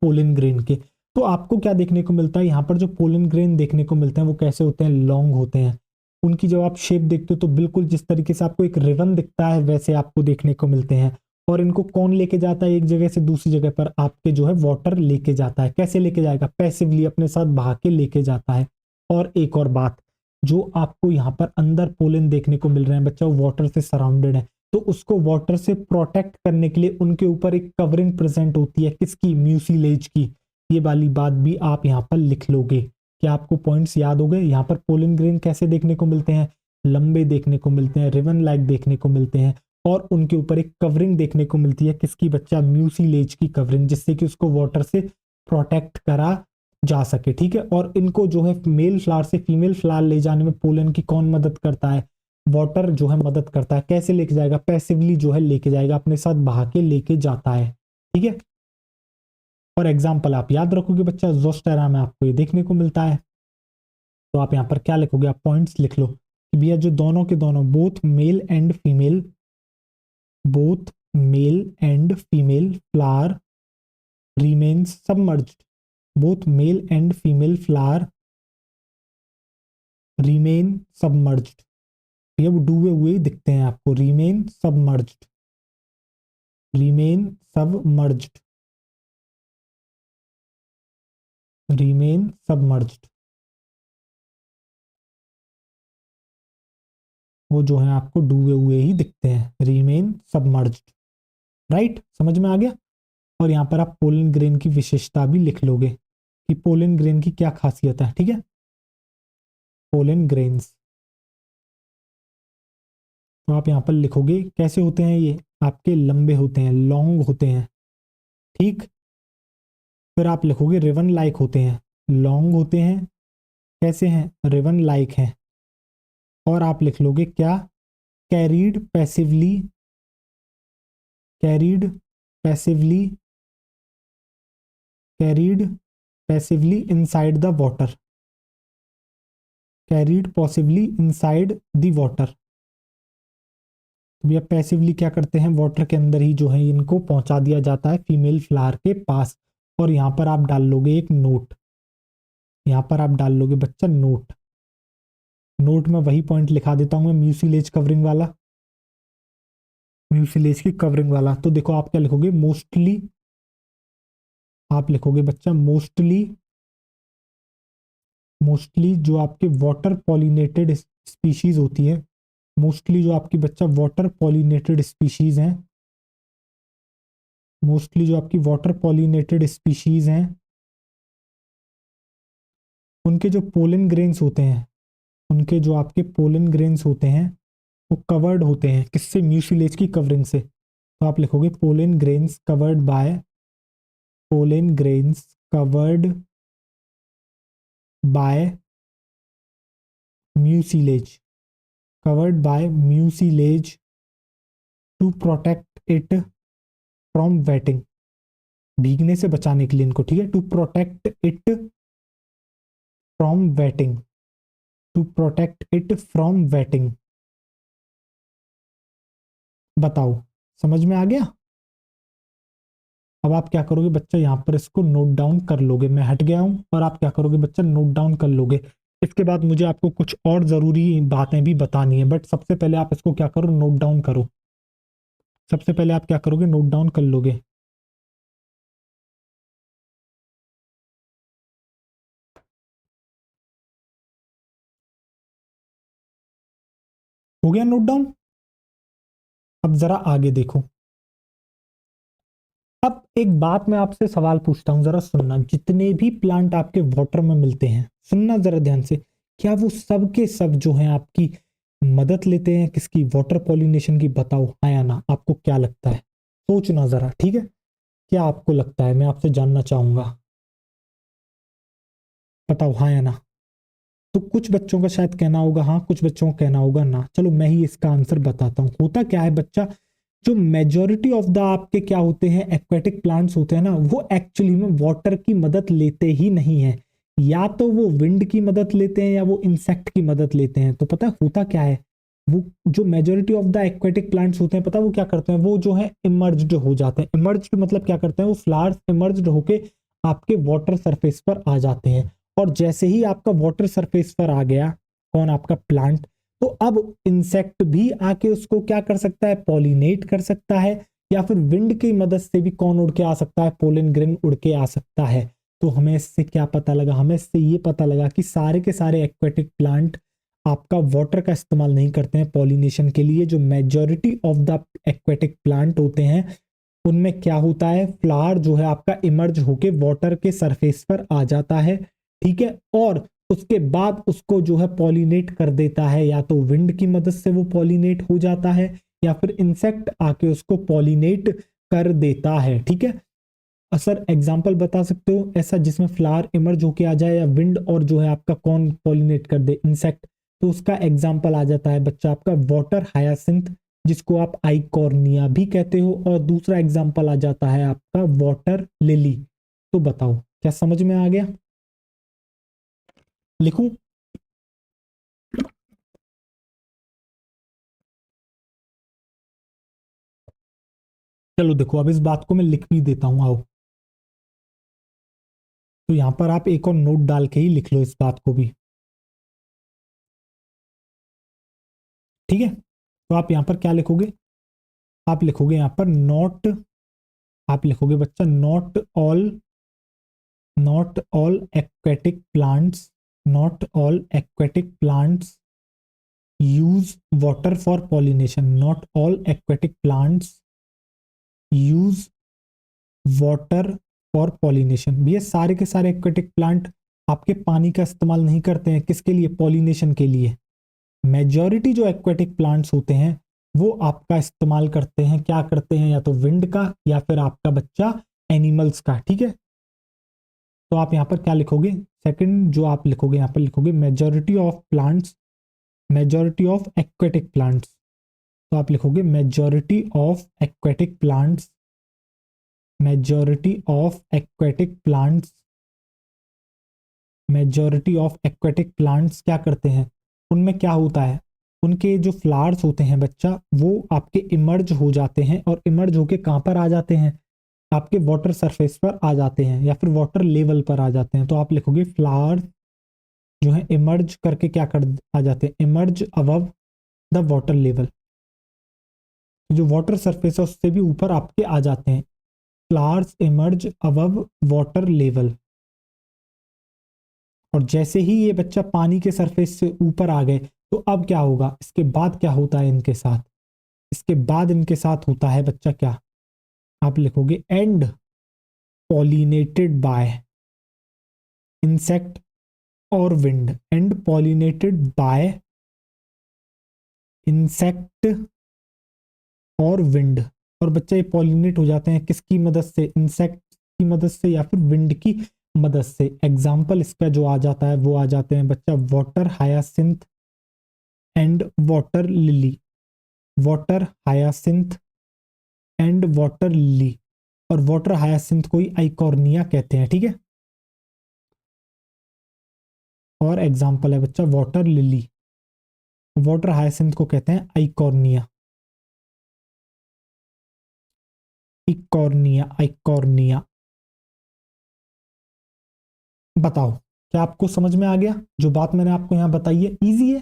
पोलन ग्रेन के। तो आपको क्या देखने को मिलता है यहाँ पर? जो पोलन ग्रेन देखने को मिलते हैं वो कैसे होते हैं? लॉन्ग होते हैं। उनकी जब आप शेप देखते हो तो बिल्कुल जिस तरीके से आपको एक रिबन दिखता है वैसे आपको देखने को मिलते हैं। और इनको कौन लेके जाता है एक जगह से दूसरी जगह पर? आपके जो है वाटर लेके जाता है। कैसे लेके जाएगा? पैसिवली अपने साथ बहा के लेके जाता है। और एक और बात, जो आपको यहाँ पर अंदर पोलन देखने को मिल रहे हैं बच्चा, वो वाटर से सराउंडेड है। तो उसको वाटर से प्रोटेक्ट करने के लिए उनके ऊपर एक कवरिंग प्रेजेंट होती है, किसकी? म्यूसिलेज की। ये वाली बात भी आप यहाँ पर लिख लोगे। क्या आपको पॉइंट्स याद हो गए? यहाँ पर पोलन ग्रेन कैसे देखने को मिलते हैं? लंबे देखने को मिलते हैं, रिबन लाइक देखने को मिलते हैं, और उनके ऊपर एक कवरिंग देखने को मिलती है, किसकी बच्चा? म्यूसिलेज की कवरिंग, जिससे कि उसको वाटर से प्रोटेक्ट करा जा सके। ठीक है, और इनको जो है मेल फ्लावर से फीमेल फ्लावर ले जाने में पोलन की कौन मदद करता है? वाटर जो है मदद करता है। कैसे लेके जाएगा? पैसिवली जो है लेके जाएगा, अपने साथ बहा के लेके जाता है। ठीक है, और एग्जाम्पल आप याद रखोगे बच्चा, जोस्टेरा में आपको ये देखने को मिलता है। तो आप यहाँ पर क्या लिखोगे? आप पॉइंट्स लिख लो कि भैया जो दोनों के दोनों, both male and female, both male and female flower remains submerged, both male and female flower remain submerged। ये वो डूबे हुए ही दिखते हैं आपको, remain submerged, remain submerged, remain submerged। वो जो है आपको डूबे हुए ही दिखते हैं, remain submerged। राइट, समझ में आ गया। और यहाँ पर आप पोलन ग्रेन की विशेषता भी लिख लोगे कि पोलन ग्रेन की क्या खासियत है। ठीक है, पोलन ग्रेन्स, तो आप यहाँ पर लिखोगे कैसे होते हैं ये? आपके लंबे होते हैं, लॉन्ग होते हैं। ठीक, फिर आप लिखोगे रिवन लाइक होते हैं, लॉन्ग होते हैं। कैसे हैं? रिवन लाइक हैं। और आप लिख लोगे क्या? Carried passively, carried passively, carried passively inside the water, carried possibly inside the water. तो भैया पैसिवली क्या करते हैं? वाटर के अंदर ही जो है इनको पहुंचा दिया जाता है फीमेल फ्लावर के पास। और यहाँ पर आप डाल लोगे एक नोट, यहाँ पर आप डाल लोगे बच्चा नोट। नोट में वही पॉइंट लिखा देता हूं मैं, म्यूसिलेज कवरिंग वाला, म्यूसिलेज की कवरिंग वाला। तो देखो आप क्या लिखोगे? मोस्टली, आप लिखोगे बच्चा मोस्टली, मोस्टली जो आपके वाटर पॉलिनेटेड स्पीशीज होती है, मोस्टली जो आपकी बच्चा वाटर पॉलिनेटेड स्पीशीज हैं, मोस्टली जो आपकी वाटर पॉलिनेटेड स्पीशीज हैं, उनके जो पोलन ग्रेन्स होते हैं, उनके जो आपके पोलन ग्रेन्स होते हैं वो कवर्ड होते हैं किससे? म्यूसिलेज की कवरिंग से। तो आप लिखोगे pollen grains covered by, pollen grains covered by mucilage, covered by mucilage to protect it from wetting, भीगने से बचाने के लिए इनको। ठीक है, to protect it from wetting. To protect it from wetting. बताओ, समझ में आ गया? अब आप क्या करोगे बच्चा, यहाँ पर इसको नोट डाउन कर लोगे। मैं हट गया हूं और आप क्या करोगे बच्चा, नोट डाउन कर लोगे। इसके बाद मुझे आपको कुछ और जरूरी बातें भी बतानी है, बट सबसे पहले आप इसको क्या करो, नोट डाउन करो। सबसे पहले आप क्या करोगे, नोट डाउन कर लोगे। हो गया नोट डाउन? अब जरा आगे देखो। अब एक बात मैं आपसे सवाल पूछता हूं, जरा सुनना। जितने भी प्लांट आपके वाटर में मिलते हैं, सुनना जरा ध्यान से, क्या वो सब के सब जो हैं आपकी मदद लेते हैं किसकी, वाटर पॉलिनेशन की? बताओ हाँ या ना, आपको क्या लगता है? सोचना जरा, ठीक है? क्या आपको लगता है, मैं आपसे जानना चाहूंगा। बताओ हाँ या ना। तो कुछ बच्चों का शायद कहना होगा हाँ, कुछ बच्चों का कहना होगा ना। चलो मैं ही इसका आंसर बताता हूँ। होता क्या है बच्चा, जो मेजोरिटी ऑफ द आपके क्या होते हैं, एक्वेटिक प्लांट्स होते हैं ना, वो एक्चुअली में वाटर की मदद लेते ही नहीं है। या तो वो विंड की मदद लेते हैं या वो इंसेक्ट की मदद लेते हैं। तो पता है होता क्या है, वो जो majority of the aquatic plants होते हैं, पता है वो क्या करते हैं, वो जो है इमर्ज्ड हो जाते हैं। इमर्ज्ड मतलब क्या करते हैं, वो फ्लावर्स इमर्ज्ड होके आपके वाटर सरफेस पर आ जाते हैं। और जैसे ही आपका वाटर सरफेस पर आ गया कौन, आपका प्लांट, तो अब इंसेक्ट भी आके उसको क्या कर सकता है, पॉलिनेट कर सकता है। या फिर विंड की मदद से भी कौन उड़ के आ सकता है, पोलन ग्रेन उड़ के आ सकता है। तो हमें इससे क्या पता लगा, हमें इससे ये पता लगा कि सारे के सारे एक्वेटिक प्लांट आपका वाटर का इस्तेमाल नहीं करते हैं पॉलिनेशन के लिए। जो majority of the aquatic plant होते हैं उनमें क्या होता है, फ्लावर जो है आपका इमर्ज होके वाटर के सरफेस पर आ जाता है, ठीक है। और उसके बाद उसको जो है पॉलिनेट कर देता है, या तो विंड की मदद से वो पॉलिनेट हो जाता है या फिर इंसेक्ट आके उसको पॉलिनेट कर देता है, ठीक है। सर एग्जांपल बता सकते हो ऐसा जिसमें फ्लावर इमर्ज होके आ जाए, या विंड और जो है आपका कौन पॉलिनेट कर दे, इंसेक्ट? तो उसका एग्जांपल आ जाता है बच्चा आपका वाटर हायासिंथ, जिसको आप आइकॉर्निया भी कहते हो। और दूसरा एग्जांपल आ जाता है आपका वाटर लिली। तो बताओ क्या समझ में आ गया? लिखूं? चलो देखो, अब इस बात को मैं लिख भी देता हूं, आओ। तो यहां पर आप एक और नोट डाल के ही लिख लो इस बात को भी, ठीक है। तो आप यहां पर क्या लिखोगे, आप लिखोगे यहां पर नॉट, आप लिखोगे बच्चा not all aquatic plants, not all aquatic plants use water for pollination, not all aquatic plants use water for pollination. भैया सारे के सारे एक्वेटिक प्लांट आपके पानी का इस्तेमाल नहीं करते हैं, किसके लिए, पॉलिनेशन के लिए। मेजॉरिटी जो एक्वेटिक प्लांट्स होते हैं वो आपका इस्तेमाल करते हैं, क्या करते हैं, या तो विंड का या फिर आपका बच्चा एनिमल्स का, ठीक है। तो आप यहाँ पर क्या लिखोगे, सेकंड जो आप लिखोगे यहाँ पर लिखोगे majority of plants, majority of aquatic plants. तो आप लिखोगे majority of aquatic plants, majority of aquatic plants, majority of aquatic plants क्या करते हैं, उनमें क्या होता है, उनके जो फ्लावर्स होते हैं बच्चा वो आपके इमर्ज हो जाते हैं। और इमर्ज होके कहाँ पर आ जाते हैं, आपके वाटर सरफेस पर आ जाते हैं या फिर वाटर लेवल पर आ जाते हैं। तो आप लिखोगे फ्लावर्स जो है इमर्ज करके क्या कर आ जाते हैं, emerge above the water level. जो वाटर सरफेस है उससे भी ऊपर आपके आ जाते हैं, flowers emerge above water level. और जैसे ही ये बच्चा पानी के सरफेस से ऊपर आ गए, तो अब क्या होगा, इसके बाद क्या होता है इनके साथ, इसके बाद इनके साथ होता है बच्चा क्या, आप लिखोगे एंड पॉलिनेटेड बाय इंसेक्ट और wind, and pollinated bye insect और विंड। और बच्चे ये पॉलिनेट हो जाते हैं किसकी मदद से, इंसेक्ट की मदद से या फिर विंड की मदद से। एग्जाम्पल इसका जो आ जाता है वो आ जाते हैं बच्चा water hyacinth and water lily, water hyacinth and water lily. और वाटर हायासिंथ को ही आइकॉर्निया कहते हैं, ठीक है। और एग्जाम्पल है बच्चा वाटर लिली, वाटर हायसिंथ को कहते हैं आइकॉर्निया, इकॉर्निया, आइकॉर्निया। बताओ क्या आपको समझ में आ गया? जो बात मैंने आपको यहाँ बताई है इजी है,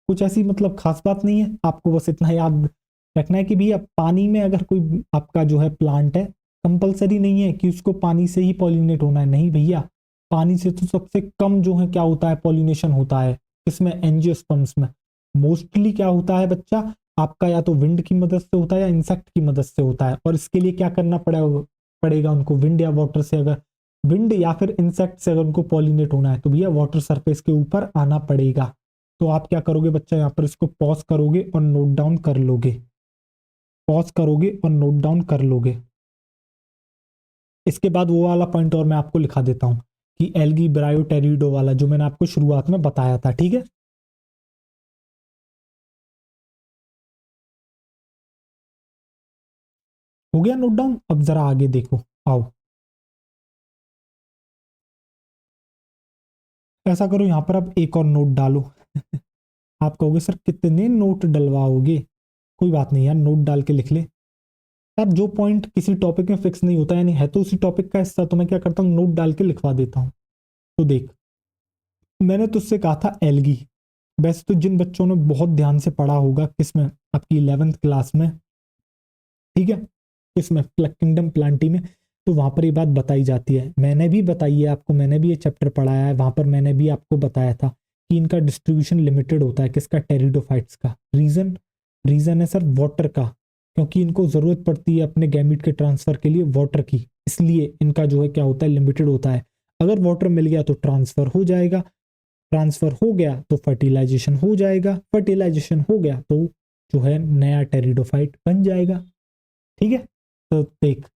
कुछ ऐसी मतलब खास बात नहीं है, आपको बस इतना याद रखना है कि भैया पानी में अगर कोई आपका जो है प्लांट है, कंपलसरी नहीं है कि उसको पानी से ही पॉलिनेट होना है, नहीं भैया, पानी से तो सबसे कम जो है क्या होता है पॉलिनेशन होता है, इसमें एंजियोस्पर्म्स में मोस्टली क्या होता है बच्चा, आपका या तो विंड की मदद से होता है या इंसेक्ट की मदद से होता है। और इसके लिए क्या करना पड़ेगा उनको, विंड या वाटर से, अगर विंड या फिर इंसेक्ट से अगर उनको पॉलिनेट होना है तो भैया वाटर सरफेस के ऊपर आना पड़ेगा। तो आप क्या करोगे बच्चा, यहाँ पर इसको पॉज करोगे और नोट डाउन कर लोगे, पॉज करोगे और नोट डाउन कर लोगे। इसके बाद वो वाला पॉइंट और मैं आपको लिखा देता हूं कि एल्गी ब्रायोटेरिडो वाला जो मैंने आपको शुरुआत में बताया था, ठीक है। हो गया नोट डाउन? अब जरा आगे देखो, आओ ऐसा करो, यहां पर अब एक और नोट डालो। आप कहोगे सर कितने नोट डलवाओगे, कोई बात नहीं यार, नोट डाल के लिख ले यार। जो पॉइंट किसी टॉपिक में फिक्स नहीं होता यानी है तो उसी टॉपिक का हिस्सा, तो मैं क्या करता हूँ नोट डाल के लिखवा देता हूँ। तो देख, मैंने तुझसे कहा था एल्गी, वैसे तो जिन बच्चों ने बहुत ध्यान से पढ़ा होगा किसमें, आपकी 11th क्लास में, ठीक है, इसमें किंगडम प्लांटी में, तो वहां पर ये बात बताई जाती है, मैंने भी बताई है आपको, मैंने भी ये चैप्टर पढ़ाया है, वहां पर मैंने भी आपको बताया था कि इनका डिस्ट्रीब्यूशन लिमिटेड होता है, किसका, टेरिडोफाइट्स का। रीजन, रीजन है सर वाटर का, क्योंकि इनको जरूरत पड़ती है अपने गैमीट के ट्रांसफर के लिए वाटर की, इसलिए इनका जो है क्या होता है, लिमिटेड होता है। अगर वाटर मिल गया तो ट्रांसफर हो जाएगा, ट्रांसफर हो गया तो फर्टिलाइजेशन हो जाएगा, फर्टिलाइजेशन हो गया तो जो है नया टेरिडोफाइट बन जाएगा, ठीक है। तो देख,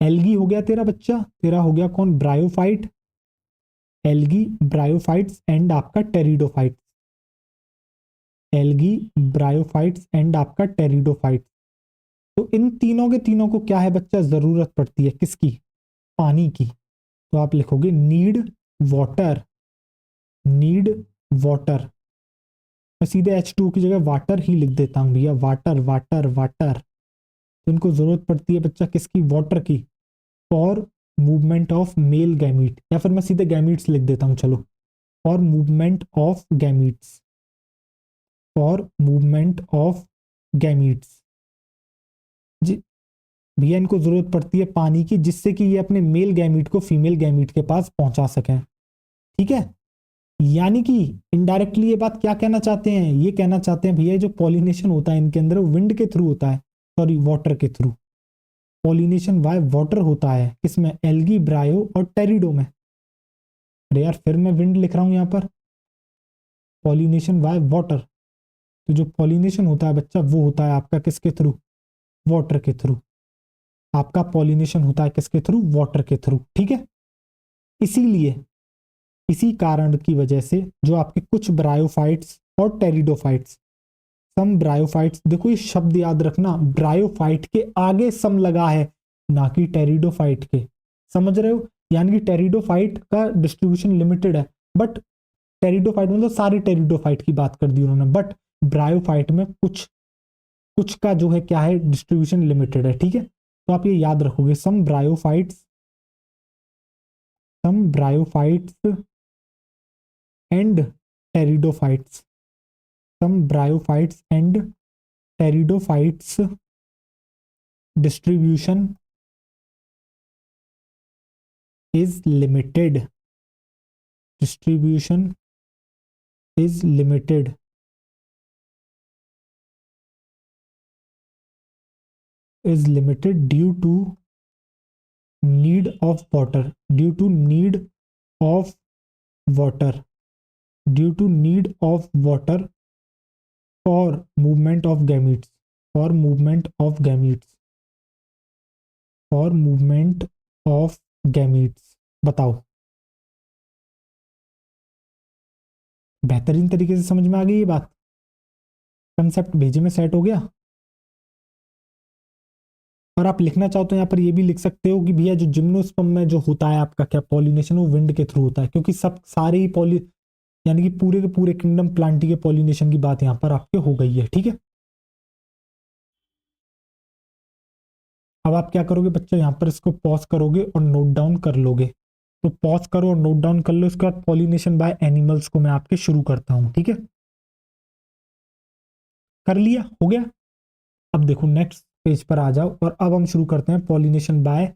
एल्गी हो गया तेरा बच्चा, तेरा हो गया कौन, ब्रायोफाइट, एल्गी ब्रायोफाइट्स एंड आपका टेरिडोफाइट, एल्गी ब्रायोफाइट्स एंड आपका टेरिडोफाइट। तो इन तीनों के तीनों को क्या है बच्चा, जरूरत पड़ती है किसकी, पानी की। तो आप लिखोगे नीड वाटर, नीड वाटर, मैं सीधे H2 की जगह वाटर ही लिख देता हूँ भैया, वाटर वाटर वाटर। तो इनको जरूरत पड़ती है बच्चा किसकी, वाटर की, for movement of male gamete, या फिर मैं सीधे गैमीट्स लिख देता हूँ चलो, for movement of gametes, for movement of gametes जी। भैया इनको जरूरत पड़ती है पानी की, जिससे कि ये अपने मेल गैमीट को फीमेल गैमीट के पास पहुंचा सकें, ठीक है। यानी कि इनडायरेक्टली ये बात क्या कहना चाहते हैं, ये कहना चाहते हैं भैया जो पॉलिनेशन होता है इनके अंदर वो विंड के थ्रू होता है, सॉरी वाटर के थ्रू, पॉलिनेशन वाई वाटर होता है किसमें, एल्गी ब्रायो और टेरिडो में। अरे यार फिर मैं विंड लिख रहा हूं यहां पर, पॉलिनेशन वाई वाटर, तो जो पॉलिनेशन होता है बच्चा वो होता है आपका किसके थ्रू, वाटर के थ्रू, आपका पॉलिनेशन होता है किसके थ्रू, वाटर के थ्रू, ठीक है। इसीलिए इसी कारण की वजह से जो आपके कुछ ब्रायोफाइट्स और टेरिडोफाइट्स, सम ब्रायोफाइट्स, देखो ये शब्द याद रखना, ब्रायोफाइट के आगे सम लगा है, ना कि टेरिडोफाइट के, समझ रहे हो। यानी कि टेरिडोफाइट का डिस्ट्रीब्यूशन लिमिटेड है, बट टेरिडोफाइट मतलब सारे टेरिडोफाइट की बात कर दी उन्होंने, बट ब्रायोफाइट में कुछ कुछ का जो है क्या है, डिस्ट्रीब्यूशन लिमिटेड है, ठीक है। तो आप ये याद रखोगे, some bryophytes and pteridophytes, some bryophytes and pteridophytes distribution is limited, distribution is limited, is limited due to need of water, due to need of water, due to need of water for movement of gametes, for movement of gametes, for movement of gametes। बताओ, बेहतरीन तरीके से समझ में आ गई ये बात, concept भेजे में सेट हो गया। और आप लिखना चाहो तो यहाँ पर ये भी लिख सकते हो कि भैया जो जिम्नोस्पर्म में जो होता है आपका क्या पॉलिनेशन, वो विंड के थ्रू होता है, क्योंकि सब सारे ही यानी कि पूरे के पूरे किंगडम प्लांटी के पॉलिनेशन की बात यहाँ पर आपके हो गई है। ठीक है, अब आप क्या करोगे बच्चों, यहाँ पर इसको पॉज करोगे और नोट डाउन कर लोगे। तो पॉज करो और नोट डाउन कर लो। उसके बाद पॉलिनेशन बाय एनिमल्स को मैं आपके शुरू करता हूँ। ठीक है, कर लिया, हो गया। अब देखो नेक्स्ट पेज पर आ जाओ और अब हम शुरू करते हैं पॉलिनेशन बाय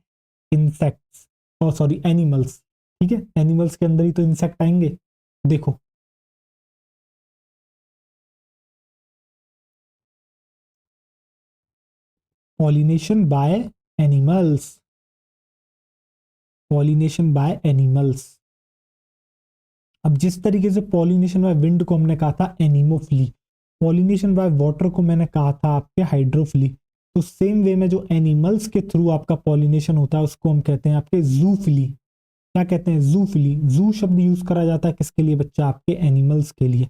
इंसेक्ट्स, और सॉरी एनिमल्स। ठीक है, एनिमल्स के अंदर ही तो इंसेक्ट आएंगे। देखो pollination by animals, pollination by animals. अब जिस तरीके से पॉलिनेशन बाय विंड को हमने कहा था एनिमोफिली, पॉलिनेशन बाय वाटर को मैंने कहा था आपके हाइड्रोफिली, तो सेम वे में जो एनिमल्स के थ्रू आपका पॉलिनेशन होता है उसको हम कहते हैं आपके जूफिली। क्या कहते हैं, जूफिली। जू शब्द यूज करा जाता है किसके लिए बच्चा, आपके एनिमल्स के लिए।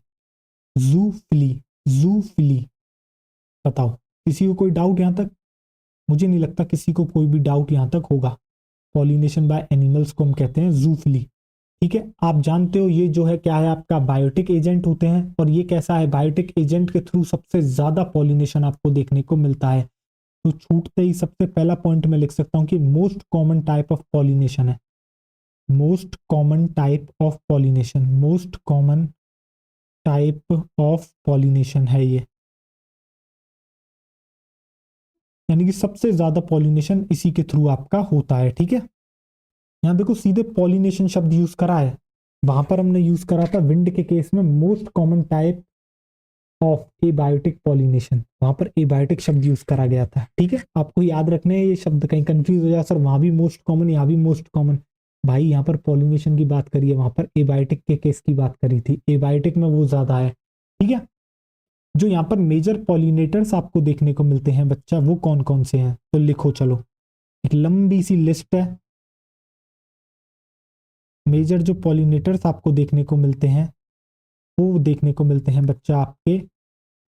Zoophily, zoophily. बताओ, किसी को कोई डाउट यहां तक? मुझे नहीं लगता किसी को कोई भी डाउट यहां तक होगा। पॉलिनेशन बाय एनिमल्स को हम कहते हैं जूफिली। ठीक है, आप जानते हो ये जो है क्या है, आपका बायोटिक एजेंट होते हैं। और ये कैसा है, बायोटिक एजेंट के थ्रू सबसे ज्यादा पॉलिनेशन आपको देखने को मिलता है। तो छूटते ही सबसे पहला पॉइंट मैं लिख सकता हूं कि most common type of pollination है। Most common type of pollination, most common type of pollination है ये, यानी कि सबसे ज्यादा पॉलिनेशन इसी के थ्रू आपका होता है। ठीक है, यहाँ देखो सीधे पॉलिनेशन शब्द यूज करा है, वहां पर हमने यूज करा था विंड के केस में most common type of abiotic pollination, वहां पर एबायोटिक शब्द यूज करा गया था। ठीक है, आपको याद रखने हैं ये शब्द, कहीं कंफ्यूज हो जाए सर वहां भी मोस्ट कॉमन यहाँ भी मोस्ट कॉमन। भाई यहाँ पर पॉलिनेशन की बात करी है, वहां पर एबायोटिक के केस की बात करी थी, एबायोटिक में वो ज्यादा है। ठीक है, जो यहाँ पर मेजर पॉलिनेटर्स आपको देखने को मिलते हैं बच्चा, वो कौन कौन से हैं, तो लिखो चलो, एक लंबी सी लिस्ट है। मेजर जो पॉलिनेटर्स आपको देखने को मिलते हैं वो देखने को मिलते हैं बच्चा आपके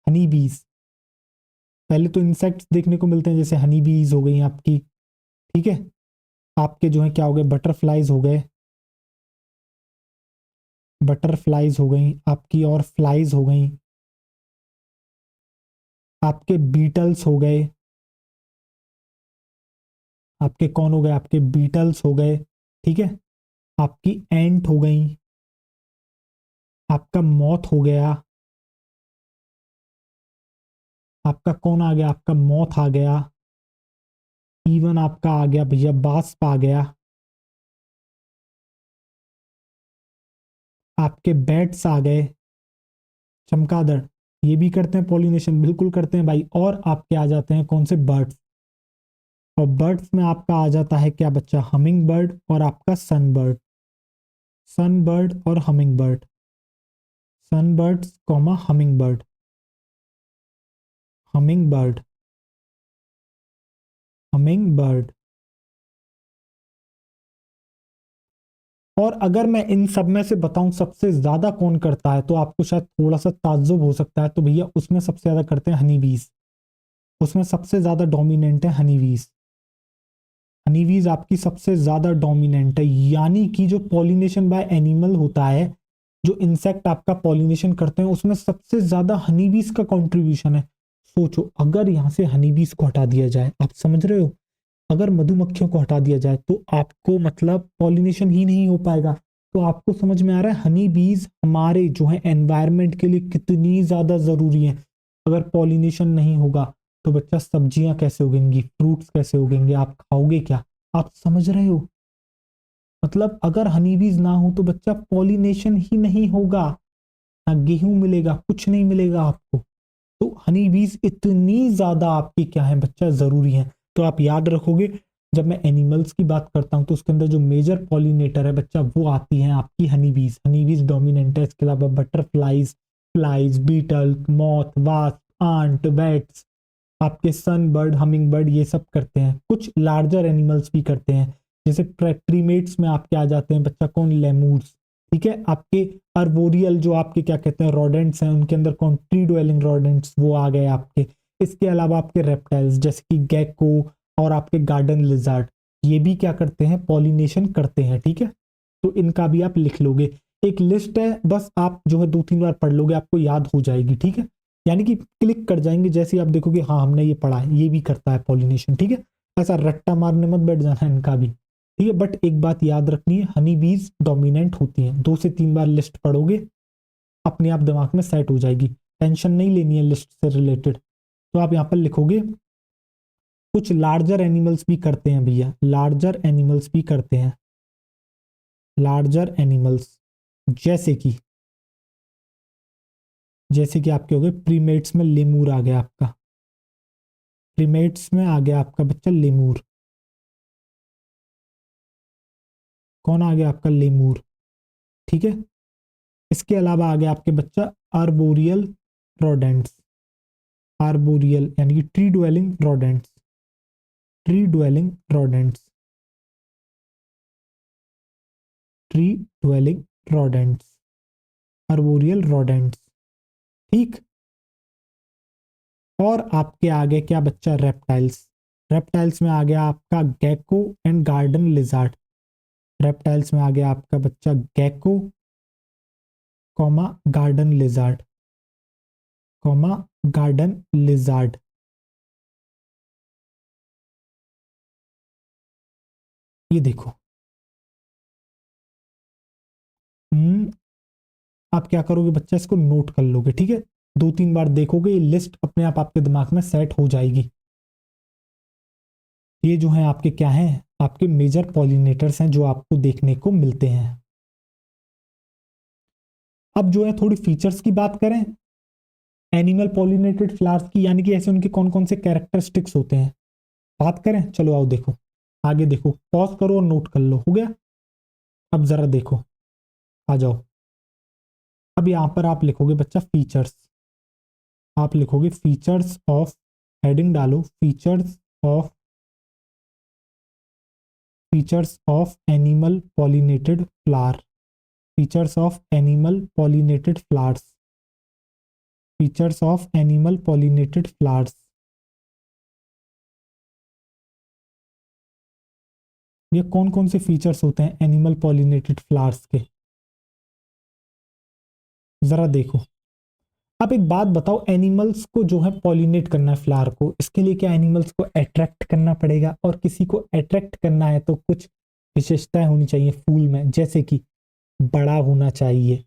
हनी बीज। पहले तो इंसेक्ट्स देखने को मिलते हैं, जैसे हनी बीज हो गई आपकी। ठीक है, आपके जो है क्या हो गए, बटरफ्लाइज हो गए, बटरफ्लाइज हो गई आपकी, और फ्लाइज हो गई आपके, बीटल्स हो गए आपके, कौन हो गए आपके, बीटल्स हो गए। ठीक है, आपकी एंट हो गई, आपका मॉथ हो गया, आपका कौन आ गया, आपका मॉथ आ गया, इवन आपका आ गया भैया बास्प आ गया, आपके बैट्स आ गए, चमगादड़, ये भी करते हैं पॉलिनेशन, बिल्कुल करते हैं भाई। और आपके आ जाते हैं कौन से, बर्ड्स। और बर्ड्स में आपका आ जाता है क्या बच्चा, हमिंग बर्ड और आपका सनबर्ड, सनबर्ड और humming bird, sunbirds comma humming bird, humming bird, humming bird. और अगर मैं इन सब में से बताऊं सबसे ज्यादा कौन करता है, तो आपको शायद थोड़ा सा ताज्जुब हो सकता है, तो भैया उसमें सबसे ज्यादा करते हैं हनी बीज, उसमें सबसे ज्यादा डोमिनेंट है हनी बीज। हनीबीज आपकी सबसे ज्यादा डोमिनेंट है, यानी कि जो पॉलिनेशन बाय एनिमल होता है, जो इंसेक्ट आपका पॉलिनेशन करते हैं, उसमें सबसे ज्यादा हनीबीज का कंट्रीब्यूशन है। सोचो अगर यहां से हनीबीज को हटा दिया जाए, आप समझ रहे हो, अगर मधुमक्खियों को हटा दिया जाए तो आपको मतलब पॉलिनेशन ही नहीं हो पाएगा। तो आपको समझ में आ रहा है हनी बीज हमारे जो है एनवायरनमेंट के लिए कितनी ज्यादा जरूरी है। अगर पॉलिनेशन नहीं होगा तो बच्चा सब्जियां कैसे उगेंगी, फ्रूट्स कैसे उगेंगे, आप खाओगे क्या, आप समझ रहे हो। मतलब अगर हनी बीज ना हो तो बच्चा पॉलिनेशन ही नहीं होगा, ना गेहूं मिलेगा, कुछ नहीं मिलेगा आपको। तो हनी बीज इतनी ज्यादा आपकी क्या है बच्चा, जरूरी है। तो आप याद रखोगे, जब मैं एनिमल्स की बात करता हूं तो उसके अंदर जो मेजर पॉलिनेटर है बच्चा, वो आती है आपकी हनी बीज, हनी बीज डोमिनेंट है। इसके अलावा butterflies, flies, beetle, moth, wasp, ant, bats, आपके सन बर्ड, हमिंग बर्ड, ये सब करते हैं। कुछ लार्जर एनिमल्स भी करते हैं, जैसे प्रीमेट्स में आपके आ जाते हैं बच्चा कौन, लेमूर्स। ठीक है, आपके अर्बोरियल जो आपके क्या कहते हैं रोडेंट्स हैं, उनके अंदर कौन, ट्री डवेलिंग रोडेंट्स, वो आ गए आपके। इसके अलावा आपके रेप्टाइल्स जैसे कि गेको और आपके गार्डन लिजार्ड, ये भी क्या करते हैं, पॉलिनेशन करते हैं। ठीक है, तो इनका भी आप लिख लोगे। एक लिस्ट है, बस आप जो है 2-3 बार पढ़ लोगे, आपको याद हो जाएगी, ठीक है। यानी कि क्लिक कर जाएंगे जैसे ही आप देखोगे हाँ हमने ये पढ़ा है, ये भी करता है पॉलिनेशन, ठीक है। ऐसा रट्टा मारने मत बैठ जाना है इनका भी, ठीक है। बट एक बात याद रखनी है, हनी बीज डोमिनेंट होती हैं। 2 से 3 बार लिस्ट पढ़ोगे अपने आप दिमाग में सेट हो जाएगी, टेंशन नहीं लेनी है लिस्ट से रिलेटेड। तो आप यहाँ पर लिखोगे कुछ लार्जर एनिमल्स भी करते हैं भैया, लार्जर एनिमल्स भी करते हैं, लार्जर एनिमल्स जैसे कि आपके हो गए प्रीमेट्स में लेमूर आ गया आपका, प्रीमेट्स में आ गया आपका बच्चा लेमूर। कौन आ गया आपका लेमूर, ठीक है। इसके अलावा आ गया आपके बच्चा आर्बोरियल रोडेंट्स, आर्बोरियल यानी कि tree dwelling rodents, tree dwelling rodents, tree dwelling rodents, arboreal rodents, ठीक। और आपके आगे क्या बच्चा रेप्टाइल्स, रेप्टाइल्स में आ गया आपका gecko and garden lizard, reptiles में आ गया आपका बच्चा gecko comma garden lizard, comma garden lizard. ये देखो आप क्या करोगे बच्चा, इसको नोट कर लोगे, ठीक है। 2-3 बार देखोगे ये लिस्ट अपने आप आपके दिमाग में सेट हो जाएगी। ये जो है आपके क्या हैं, आपके मेजर पॉलिनेटर्स हैं जो आपको देखने को मिलते हैं। अब जो है थोड़ी फीचर्स की बात करें एनिमल पॉलिनेटेड फ्लावर्स की, यानी कि ऐसे उनके कौन कौन से कैरेक्टरिस्टिक्स होते हैं बात करें। चलो आओ देखो, आगे देखो, पॉज करो और नोट कर लो, हो गया। अब जरा देखो, आ जाओ। अब यहां पर आप लिखोगे बच्चा फीचर्स, आप लिखोगे फीचर्स ऑफ, हेडिंग डालो features of animal pollinated flower, features of animal pollinated flowers, features of animal pollinated flowers. ये कौन कौन से फीचर्स होते हैं एनिमल पॉलिनेटेड फ्लावर्स के, जरा देखो। आप एक बात बताओ, एनिमल्स को जो है पॉलिनेट करना है फ्लावर को, इसके लिए क्या एनिमल्स को अट्रैक्ट करना पड़ेगा, और किसी को अट्रैक्ट करना है तो कुछ विशेषताएं होनी चाहिए फूल में, जैसे कि बड़ा होना चाहिए,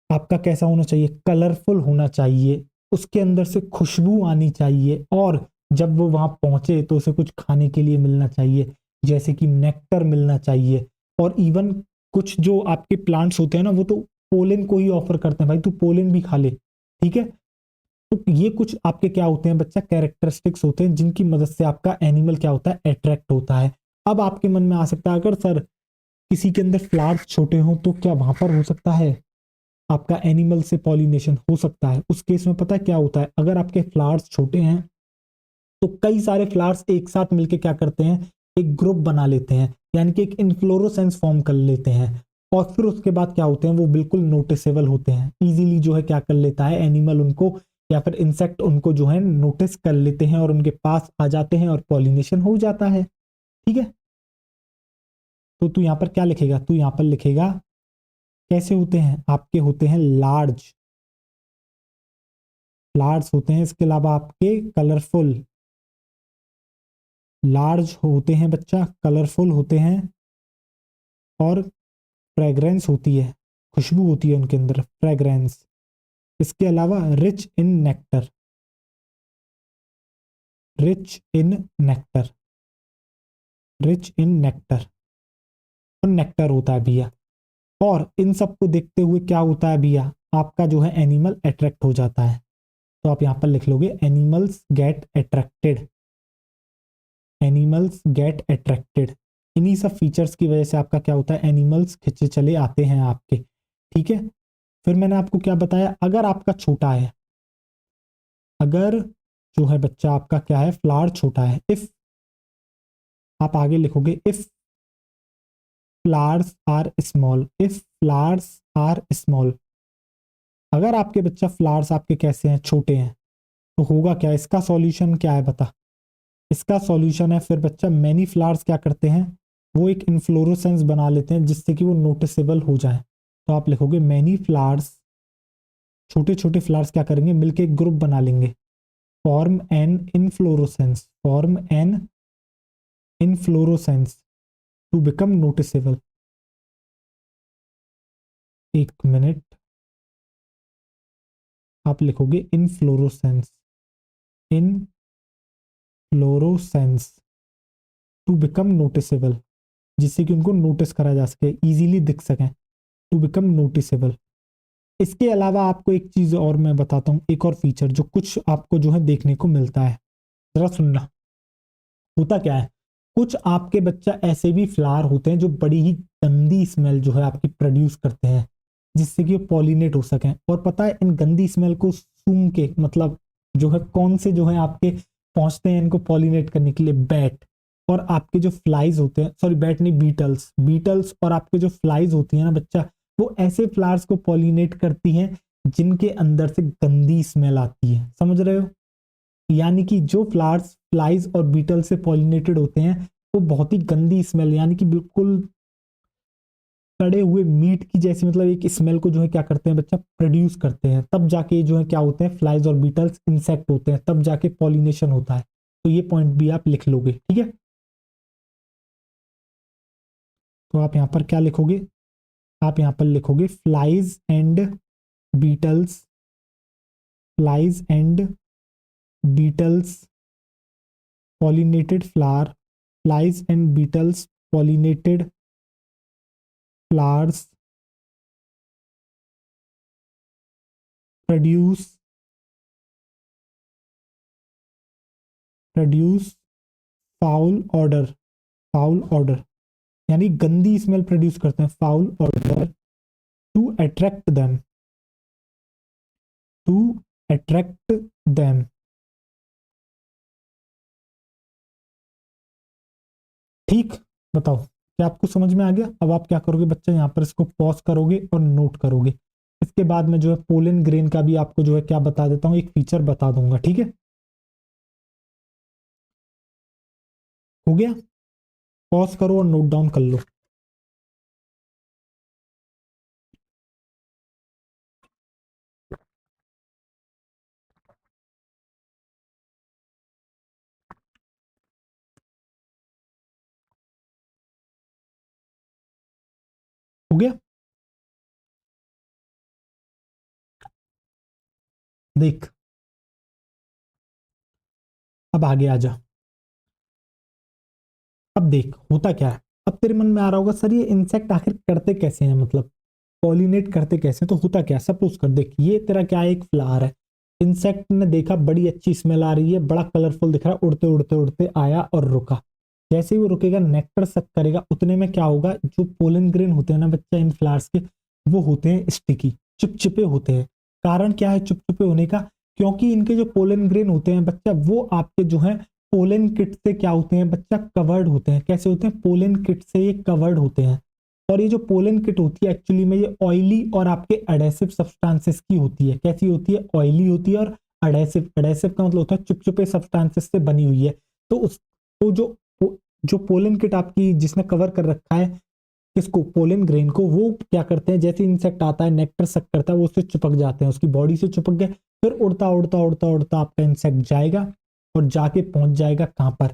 आपका कैसा होना चाहिए, कलरफुल होना चाहिए, उसके अंदर से खुशबू आनी चाहिए, और जब वो वहां पहुंचे तो उसे कुछ खाने के लिए मिलना चाहिए, जैसे कि नेक्टर मिलना चाहिए। और इवन कुछ जो आपके प्लांट्स होते हैं ना, वो तो पोलन को ही ऑफर करते हैं, भाई तू पोलन भी खा ले, ठीक है। तो ये कुछ आपके क्या होते हैं बच्चा कैरेक्टरिस्टिक्स होते हैं जिनकी मदद से आपका एनिमल क्या होता है अट्रैक्ट होता है। अब आपके मन में आ सकता है अगर सर किसी के अंदर फ्लावर्स छोटे हों तो क्या वहां पर हो सकता है आपका एनिमल से पॉलिनेशन हो सकता है। उस केस में पता है क्या होता है, अगर आपके फ्लावर्स छोटे हैं तो कई सारे फ्लावर्स एक साथ मिलकर क्या करते हैं, एक ग्रुप बना लेते हैं, यानी कि एक इन्फ्लोरोसेंस फॉर्म कर लेते हैं, और फिर उसके बाद क्या होते हैं वो बिल्कुल नोटिसेबल होते हैं, इजीली जो है क्या कर लेता है एनिमल उनको, या फिर इंसेक्ट उनको जो है नोटिस कर लेते हैं और उनके पास आ जाते हैं और पॉलिनेशन हो जाता है, ठीक है। तो तू यहाँ पर क्या लिखेगा, तू यहाँ पर लिखेगा कैसे होते हैं आपके, होते हैं लार्ज, लार्ज होते हैं। इसके अलावा आपके कलरफुल, लार्ज होते हैं बच्चा, कलरफुल होते हैं, और फ्रेग्रेंस होती है, खुशबू होती है उनके अंदर, फ्रेग्रेंस। इसके अलावा rich in nectar, rich in nectar, rich in nectar, तो नेक्टर होता है भैया। और इन सब को देखते हुए क्या होता है भैया, आपका जो है एनिमल अट्रैक्ट हो जाता है। तो आप यहां पर लिख लोगे animals get attracted, animals get attracted. इन्हीं सब फीचर्स की वजह से आपका क्या होता है एनिमल्स खिंचे चले आते हैं आपके, ठीक है। फिर मैंने आपको क्या बताया, अगर आपका छोटा है, अगर जो है बच्चा आपका क्या है फ्लावर छोटा है, इफ आप आगे लिखोगे if flowers are small, if flowers are small, अगर आपके बच्चा फ्लावर्स आपके कैसे हैं छोटे हैं तो होगा क्या, इसका सॉल्यूशन क्या है बता। इसका सॉल्यूशन है फिर बच्चा मैनी फ्लावर्स क्या करते हैं वो एक इन्फ्लोरोसेंस बना लेते हैं जिससे कि वो नोटिसेबल हो जाए। तो आप लिखोगे मैनी फ्लावर्स, छोटे छोटे फ्लावर्स क्या करेंगे, मिलके एक ग्रुप बना लेंगे, form an inflorescence, form an inflorescence to become noticeable. एक मिनट, आप लिखोगे inflorescence, inflorescence to become noticeable, जिससे कि उनको नोटिस करा जा सके, इजीली दिख सकें, टू बिकम नोटिसेबल। इसके अलावा आपको एक चीज और मैं बताता हूँ, एक और फीचर जो कुछ आपको जो है देखने को मिलता है, जरा सुनना। होता क्या है, कुछ आपके बच्चा ऐसे भी फ्लावर होते हैं जो बड़ी ही गंदी स्मेल जो है आपकी प्रोड्यूस करते हैं, जिससे कि वो पॉलिनेट हो सकें। और पता है इन गंदी स्मेल को सूंघ के, मतलब जो है कौन से जो है आपके पहुंचते हैं इनको पॉलिनेट करने के लिए, बैट और आपके जो फ्लाइज होते हैं, सॉरी बैट नहीं, बीटल्स, बीटल्स और आपके जो फ्लाइज होती है ना बच्चा, वो ऐसे फ्लावर्स को पॉलिनेट करती हैं जिनके अंदर से गंदी स्मेल आती है, समझ रहे हो। यानी कि जो फ्लावर्स फ्लाइज और बीटल से पॉलिनेटेड होते हैं वो बहुत ही गंदी स्मेल, यानी कि बिल्कुल सड़े हुए मीट की जैसी, मतलब एक स्मेल को जो है क्या करते हैं बच्चा, प्रोड्यूस करते हैं। तब जाके जो है क्या होते हैं, फ्लाइज और बीटल्स इंसेक्ट होते हैं, तब जाके पॉलिनेशन होता है। तो ये पॉइंट भी आप लिख लोगे, ठीक है। तो आप यहाँ पर क्या लिखोगे, आप यहाँ पर लिखोगे flies and beetles, flies and beetles pollinated flower, flies and beetles pollinated flowers produce produce foul odor, foul odor यानी गंदी स्मेल प्रोड्यूस करते हैं, foul odour, to attract them, to attract them. ठीक, बताओ क्या आपको समझ में आ गया। अब आप क्या करोगे बच्चा, यहाँ पर इसको पॉज करोगे और नोट करोगे। इसके बाद में जो है पोलन ग्रेन का भी आपको जो है क्या बता देता हूँ, एक फीचर बता दूंगा, ठीक है। हो गया, पॉज करो और नोट डाउन कर लो। हो गया, देख अब आगे आ जा। अब देख होता क्या है, अब तेरे मन में आ रहा होगा सर ये इंसेक्ट आखिर करते कैसे हैं, मतलब पॉलिनेट करते कैसे हैं। तो होता क्या है, सपोज कर, देख ये तेरा क्या है, एक फ्लावर है, इंसेक्ट ने देखा बड़ी अच्छी स्मेल आ रही है, बड़ा कलरफुल दिख रहा है, उड़ते उड़ते उड़ते आया और रुका। जैसे ही वो रुकेगा, नेक्टर सक करेगा, उतने में क्या होगा, जो पोलन ग्रेन होते हैं ना बच्चा इन फ्लावर्स के, वो होते हैं स्टिकी, चिपचिपे होते हैं। कारण क्या है चिपचिपे होने का, क्योंकि इनके जो पोलन ग्रेन होते हैं बच्चा, वो आपके जो है पोलन किट से क्या होते हैं बच्चा, कवर्ड होते हैं। कैसे होते हैं, पोलन किट से ये कवर्ड होते हैं। और ये जो पोलन किट होती है एक्चुअली में ये ऑयली और आपके एडेसिव सब्सटेंसेस की होती है। कैसी होती है, ऑयली होती है और एडेसिव, एडेसिव का मतलब होता है चिपचिपे सब्सटेंसेस से बनी हुई है। तो उस तो जो पोलन किट आपकी जिसने कवर कर रखा है किसको, पोलन ग्रेन को, वो क्या करते हैं, जैसे इंसेक्ट आता है नेक्टर सक करता है, वो उससे चिपक जाते हैं, उसकी बॉडी से चिपक गए, फिर उड़ता उड़ता उड़ता उड़ता आपका इंसेक्ट जाएगा और जाके पहुंच जाएगा कहाँ पर,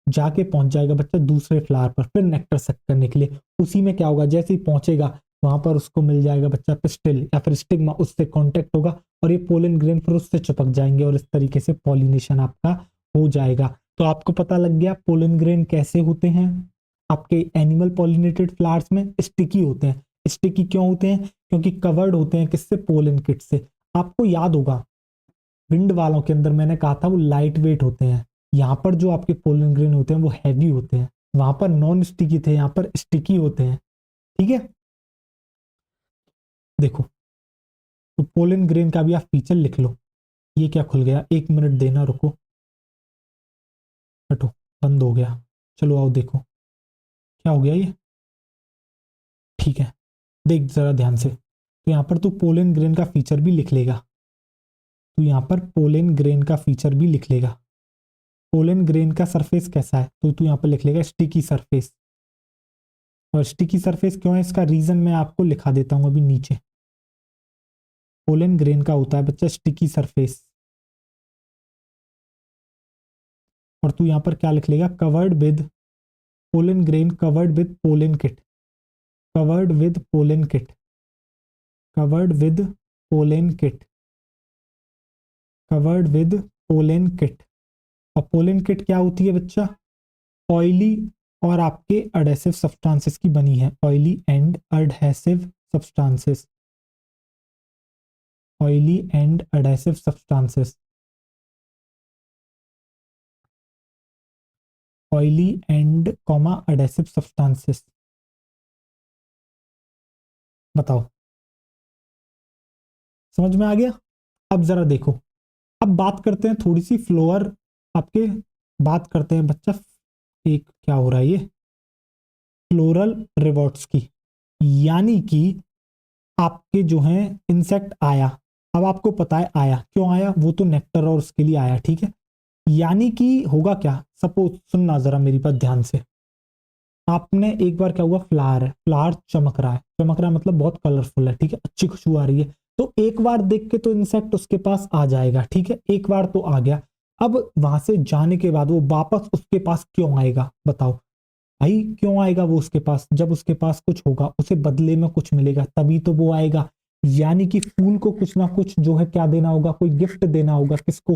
जाके पहुंच जाएगा बच्चा दूसरे फ्लावर पर, फिर नेक्टर सक करने के लिए। उसी में क्या होगा, जैसे ही पहुंचेगा वहां पर उसको मिल जाएगा बच्चा पिस्टिल या फिर स्टिग्मा, उससे कांटेक्ट होगा और ये पोलन ग्रेन फिर उससे चिपक जाएंगे और इस तरीके से पॉलिनेशन आपका हो जाएगा। तो आपको पता लग गया पोलन ग्रेन कैसे होते हैं। आपके एनिमल पॉलिनेटेड फ्लावर्स में स्टिकी होते हैं। स्टिकी क्यों होते हैं, क्योंकि कवर्ड होते हैं किससे, पोलन किट से। आपको याद होगा विंड वालों के अंदर मैंने कहा था वो लाइट वेट होते हैं, यहाँ पर जो आपके पोलन ग्रेन होते हैं वो हैवी होते हैं। वहां पर नॉन स्टिकी थे, यहाँ पर स्टिकी होते हैं, ठीक है। देखो, तो पोलन ग्रेन का भी आप फीचर लिख लो। ये क्या खुल गया, एक मिनट देना, रुको, हटो, बंद हो गया। चलो आओ देखो क्या हो गया ये, ठीक है। देख जरा ध्यान से, तो यहाँ पर तू पोलन ग्रेन का फीचर भी लिख लेगा, तो यहाँ पर पोलन ग्रेन का फीचर भी लिख लेगा। पोलन ग्रेन का सरफेस कैसा है, तो तू यहाँ पर लिख लेगा स्टिकी सरफेस। और स्टिकी सरफेस क्यों है इसका रीजन मैं आपको लिखा देता हूं अभी नीचे। पोलन ग्रेन का होता है बच्चा स्टिकी सरफेस। और तू यहां पर क्या लिख लेगा, covered with pollen grain, covered with pollen kit, covered with pollen kit, covered with pollen kit, covered with pollen kit. और पोलन किट क्या होती है बच्चा, ऑयली और आपके अडेसिव सब्सटेंसेस की बनी है, oily and adhesive substances, oily and adhesive substances, oily and comma adhesive substances. बताओ समझ में आ गया। अब जरा देखो, अब बात करते हैं थोड़ी सी फ्लोअर आपके, बात करते हैं बच्चा एक क्या हो रहा है ये फ्लोरल रिवॉर्ड्स की, यानी कि आपके जो है इंसेक्ट आया, अब आपको पता है आया क्यों आया, वो तो नेक्टर और उसके लिए आया, ठीक है। यानी कि होगा क्या, सपोज सुनना जरा मेरी बात ध्यान से, आपने एक बार क्या हुआ, फ्लावर है, फ्लावर चमक रहा है, चमक रहा है मतलब बहुत कलरफुल है, ठीक है, अच्छी खुशबू आ रही है, तो एक बार देख के तो इंसेक्ट उसके पास आ जाएगा, ठीक है, एक बार तो आ गया। अब वहां से जाने के बाद वो वापस उसके पास क्यों आएगा, बताओ भाई क्यों आएगा वो उसके पास, जब उसके पास कुछ होगा उसे बदले में कुछ मिलेगा तभी तो वो आएगा। यानी कि फूल को कुछ ना कुछ जो है क्या देना होगा, कोई गिफ्ट देना होगा, किसको,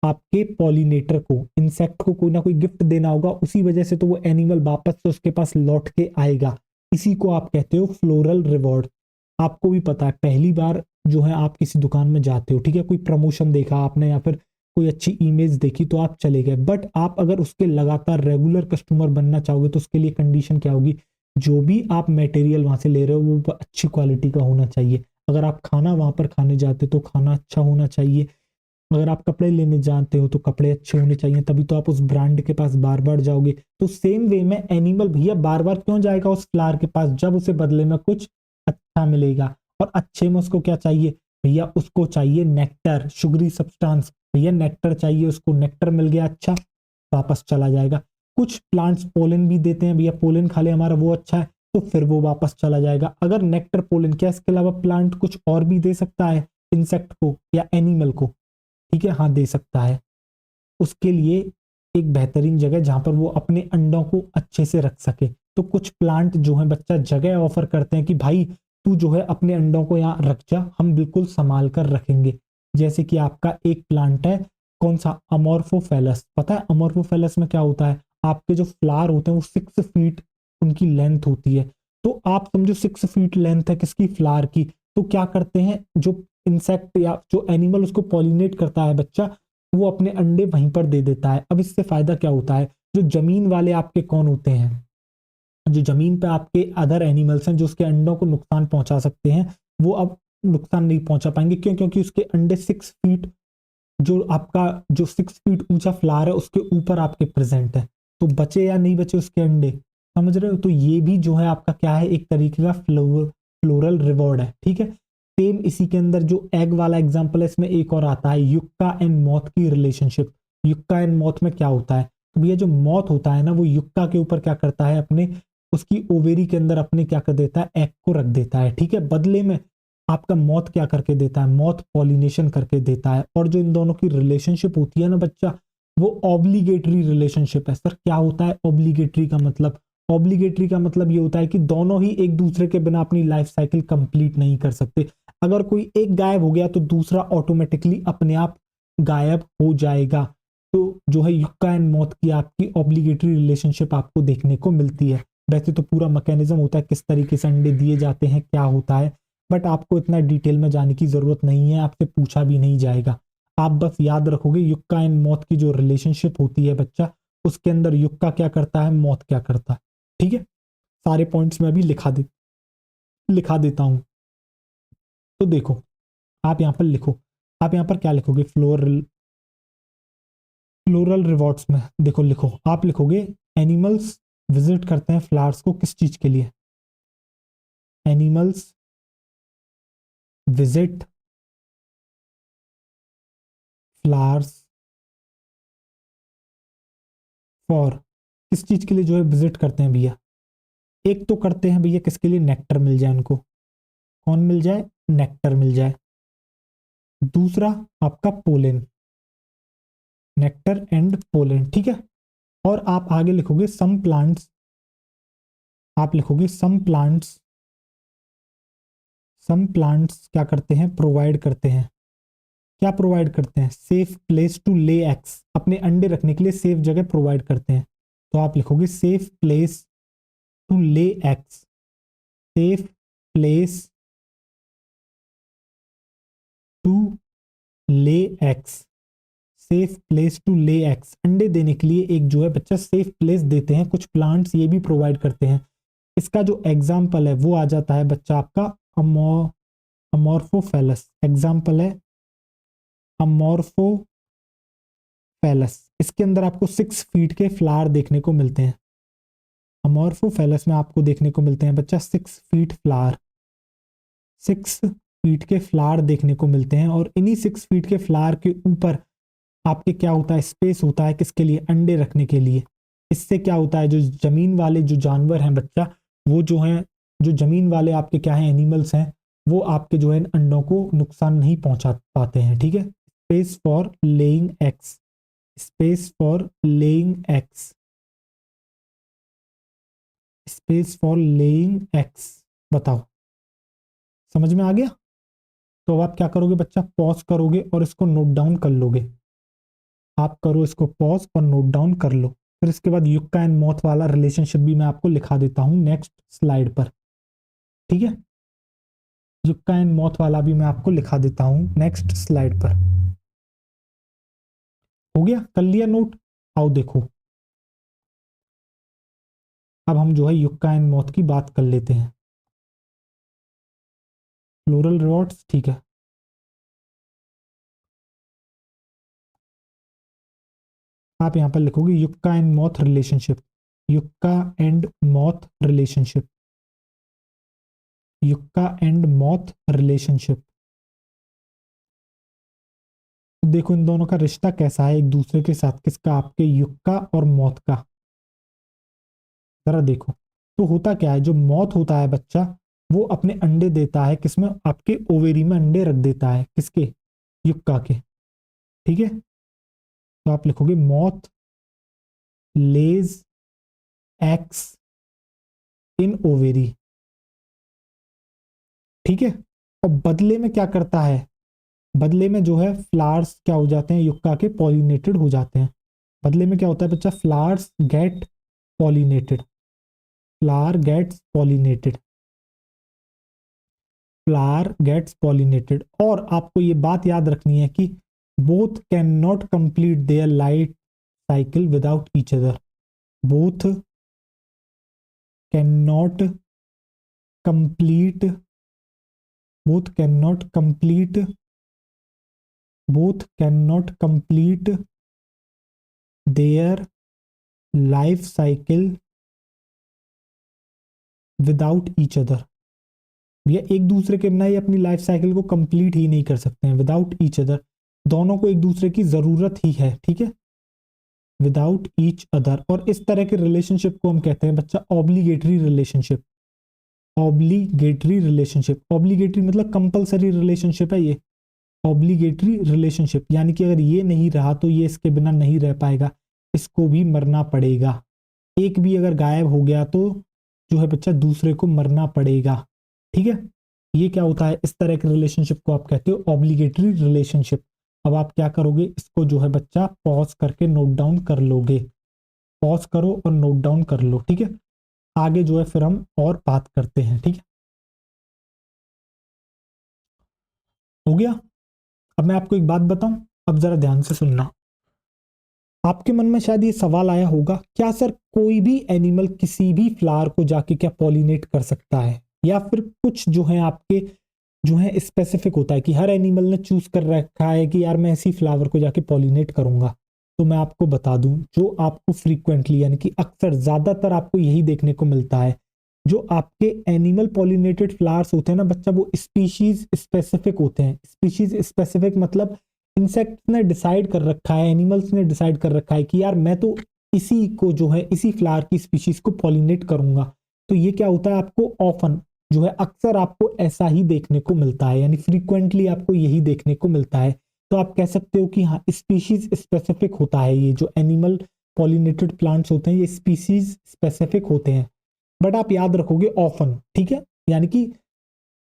आपके पॉलिनेटर को, इंसेक्ट को कोई ना कोई गिफ्ट देना होगा, उसी वजह से तो वो एनिमल वापस से उसके पास लौट के आएगा। इसी को आप कहते हो फ्लोरल रिवॉर्ड। आपको भी पता है पहली बार जो है आप किसी दुकान में जाते हो, ठीक है, कोई प्रमोशन देखा आपने या फिर कोई अच्छी इमेज देखी तो आप चले गए, बट आप अगर उसके लगातार रेगुलर कस्टमर बनना चाहोगे तो उसके लिए कंडीशन क्या होगी, जो भी आप मटेरियल वहां से ले रहे हो वो अच्छी क्वालिटी का होना चाहिए। अगर आप खाना वहां पर खाने जाते हो तो खाना अच्छा होना चाहिए, अगर आप कपड़े लेने जानते हो तो कपड़े अच्छे होने चाहिए, तभी तो आप उस ब्रांड के पास बार बार जाओगे। तो सेम वे में एनिमल भैया बार बार क्यों जाएगा उस फ्लावर के पास, जब उसे बदले में कुछ अच्छा मिलेगा, और अच्छे में उसको क्या चाहिए भैया, उसको चाहिए नेक्टर, शुगरी सब्सटेंस, भैया नेक्टर चाहिए उसको, नेक्टर मिल गया अच्छा, वापस चला जाएगा। कुछ प्लांट्स पोलन भी देते हैं भैया, पोलन खा ले हमारा वो अच्छा है, तो फिर वो वापस चला जाएगा। अगर नेक्टर पोलन, क्या इसके अलावा प्लांट कुछ और भी दे सकता है इंसेक्ट को या एनिमल को, ठीक है, हाँ दे सकता है। उसके लिए एक बेहतरीन जगह जहां पर वो अपने अंडों को अच्छे से रख सके, तो कुछ प्लांट जो है बच्चा जगह ऑफर करते हैं कि भाई तू जो है अपने अंडों को यहाँ रख जा, हम बिल्कुल संभाल कर रखेंगे। जैसे कि आपका एक प्लांट है, कौन सा, अमोर्फोफेलस, पता है अमोर्फोफेलस में क्या होता है, आपके जो फ्लावर होते हैं वो 6 फीट उनकी लेंथ होती है। तो आप समझो 6 फीट लेंथ है किसकी, फ्लावर की। तो क्या करते हैं जो इंसेक्ट या जो एनिमल उसको पॉलिनेट करता है बच्चा, वो अपने अंडे वहीं पर दे देता है। अब इससे फायदा क्या होता है, जो जमीन वाले आपके कौन होते हैं, जो जमीन पे आपके अदर एनिमल्स हैं जो उसके अंडों को नुकसान पहुंचा सकते हैं, वो अब नुकसान नहीं पहुंचा पाएंगे, क्यों, क्योंकि उसके अंडे 6 फीट, जो आपका जो 6 फीट ऊंचा फ्लावर है उसके ऊपर आपके प्रेजेंट है। तो बचे या नहीं बचे उसके अंडे, समझ रहे हो। तो ये भी जो है आपका क्या है, एक तरीके का फ्लोरल रिवॉर्ड है, ठीक है। सेम इसी के अंदर जो एग वाला एग्जांपल है, इसमें एक और आता है, युक्का एंड मॉथ की रिलेशनशिप। युक्का एंड मॉथ में क्या होता है, तो भैया जो मॉथ होता है ना, वो युक्का के ऊपर क्या करता है, अपने उसकी ओवेरी के अंदर अपने क्या कर देता है, एग को रख देता है, ठीक है। बदले में आपका मौत क्या करके देता है, मौत पॉलिनेशन करके देता है। और जो इन दोनों की रिलेशनशिप होती है ना बच्चा, वो ऑब्लिगेटरी रिलेशनशिप है। सर क्या होता है ऑब्लिगेटरी का मतलब, ऑब्लिगेटरी का मतलब ये होता है कि दोनों ही एक दूसरे के बिना अपनी लाइफ साइकिल कंप्लीट नहीं कर सकते। अगर कोई एक गायब हो गया तो दूसरा ऑटोमेटिकली अपने आप गायब हो जाएगा। तो जो है युक्का एंड मौत की आपकी ऑब्लिगेटरी रिलेशनशिप आपको देखने को मिलती है। वैसे तो पूरा मैकेनिज्म होता है किस तरीके से अंडे दिए जाते हैं, क्या होता है, बट आपको इतना डिटेल में जाने की जरूरत नहीं है, आपसे पूछा भी नहीं जाएगा। आप बस याद रखोगे युक्का एंड मौत की जो रिलेशनशिप होती है बच्चा, उसके अंदर युक्का क्या करता है, मौत क्या करता है, ठीक है। सारे पॉइंट्स में अभी लिखा देता हूं। तो देखो, आप यहां पर लिखो, आप यहां पर क्या लिखोगे, फ्लोरल रिवॉर्ड्स में देखो, लिखो, आप लिखोगे एनिमल्स विजिट करते हैं फ्लावर्स को किस चीज के लिए, एनिमल्स विजिट फ्लावर्स फॉर, किस चीज के लिए जो है विजिट करते हैं भैया, एक तो करते हैं भैया किसके लिए, नेक्टर मिल जाए उनको, कौन मिल जाए, नेक्टर मिल जाए। दूसरा आपका पोलन, नेक्टर एंड पोलन, ठीक है। और आप आगे लिखोगे सम प्लांट्स, आप लिखोगे सम प्लांट्स, सम प्लांट्स क्या करते हैं, प्रोवाइड करते हैं, क्या प्रोवाइड करते हैं, safe place to lay eggs, अपने अंडे रखने के लिए सेफ जगह प्रोवाइड करते हैं। तो आप लिखोगे safe place to lay eggs, safe place to lay eggs, safe place to lay eggs, अंडे देने के लिए एक जो है बच्चा सेफ प्लेस देते हैं, कुछ प्लांट्स ये भी प्रोवाइड करते हैं। इसका जो एग्जाम्पल है वो आ जाता है बच्चा आपका अमोर्फोफेलस, एग्जाम्पल है अमोर्फोफेलस। इसके अंदर आपको 6 फीट के फ्लावर देखने को मिलते हैं, अमोर्फोफेलस में आपको देखने को मिलते हैं बच्चा 6 फीट फ्लावर, 6 फीट के फ्लावर देखने को मिलते हैं। और इन्हीं 6 फीट के फ्लावर के ऊपर आपके क्या होता है, स्पेस होता है किसके लिए, अंडे रखने के लिए। इससे क्या होता है, जो जमीन वाले जो जानवर हैं बच्चा, वो जो हैं, जो जमीन वाले आपके क्या हैं, एनिमल्स हैं, वो आपके जो है अंडों को नुकसान नहीं पहुंचा पाते हैं, ठीक है। Space for laying eggs, space for laying eggs, space for laying eggs. बताओ समझ में आ गया। तो अब आप क्या करोगे बच्चा, पॉज करोगे और इसको नोट डाउन कर लोगे। आप करो इसको पॉज और नोट डाउन कर लो। फिर इसके बाद युक्का एंड मॉथ वाला रिलेशनशिप भी मैं आपको लिखा देता हूं नेक्स्ट स्लाइड पर, ठीक है। युक्का एंड मॉथ वाला भी मैं आपको लिखा देता हूं नेक्स्ट स्लाइड पर। हो गया, कर लिया नोट। आओ देखो, अब हम जो है युक्का एंड मॉथ की बात कर लेते हैं। फ्लोरल रॉड्स, ठीक है। आप यहां पर लिखोगे yucca and moth relationship, yucca and moth relationship, yucca and moth relationship. देखो इन दोनों का रिश्ता कैसा है एक दूसरे के साथ, किसका, आपके युक्का और मॉथ का। जरा देखो, तो होता क्या है, जो मॉथ होता है बच्चा, वो अपने अंडे देता है किसमें, आपके ओवेरी में अंडे रख देता है, किसके, युक्का के, ठीक है। तो आप लिखोगे मॉथ लेज एक्स इन ओवेरी, ठीक है। और बदले में क्या करता है, बदले में जो है फ्लावर्स क्या हो जाते हैं, युक्का के पॉलिनेटेड हो जाते हैं। बदले में क्या होता है बच्चा, flowers get pollinated, flower gets pollinated, flower gets pollinated. और आपको ये बात याद रखनी है कि both can not complete their life cycle without each other, both can not complete, both cannot complete, both cannot complete their life cycle without each other। ये एक दूसरे के बिना ये अपनी लाइफ साइकिल को कंप्लीट ही नहीं कर सकते हैं, विदाउट ईच अदर, दोनों को एक दूसरे की जरूरत ही है, ठीक है, विदाउट ईच अदर। और इस तरह के रिलेशनशिप को हम कहते हैं बच्चा obligatory relationship, obligatory relationship, obligatory मतलब कंपलसरी रिलेशनशिप है ये, ऑब्लिगेटरी रिलेशनशिप, यानी कि अगर ये नहीं रहा तो ये इसके बिना नहीं रह पाएगा, इसको भी मरना पड़ेगा। एक भी अगर गायब हो गया तो जो है बच्चा दूसरे को मरना पड़ेगा, ठीक है। ये क्या होता है, इस तरह के रिलेशनशिप को आप कहते हो ऑब्लिगेटरी रिलेशनशिप। अब आप क्या करोगे, इसको जो है बच्चा पॉज करके नोट डाउन कर लोगे, पॉज करो और नोट डाउन कर लो, ठीक है। आगे जो है फिर हम और बात करते हैं, ठीक है। हो गया। अब मैं आपको एक बात बताऊं, अब जरा ध्यान से सुनना। आपके मन में शायद ये सवाल आया होगा, क्या सर कोई भी एनिमल किसी भी फ्लावर को जाके क्या पॉलिनेट कर सकता है, या फिर कुछ जो है आपके जो है स्पेसिफिक होता है कि हर एनिमल ने चूज कर रखा है कि यार मैं इसी फ्लावर को जाके पॉलिनेट करूंगा। तो मैं आपको बता दूं, जो आपको फ्रीक्वेंटली यानी कि अक्सर ज्यादातर आपको यही देखने को मिलता है, जो आपके एनिमल पॉलिनेटेड फ्लावर्स होते हैं ना बच्चा, वो स्पीशीज स्पेसिफिक होते हैं। स्पीशीज स्पेसिफिक मतलब इंसेक्ट ने डिसाइड कर रखा है, एनिमल्स ने डिसाइड कर रखा है कि यार मैं तो इसी को जो है इसी फ्लावर की स्पीशीज को पॉलिनेट करूंगा, तो ये क्या होता है, आपको ऑफन जो है अक्सर आपको ऐसा ही देखने को मिलता है, यानी फ्रीक्वेंटली आपको यही देखने को मिलता है। तो आप कह सकते हो कि हाँ स्पीशीज स्पेसिफिक होता है, ये जो एनिमल पॉलिनेटेड प्लांट्स होते हैं ये स्पीशीज स्पेसिफिक होते हैं। बट आप याद रखोगे ऑफन, ठीक है, यानी कि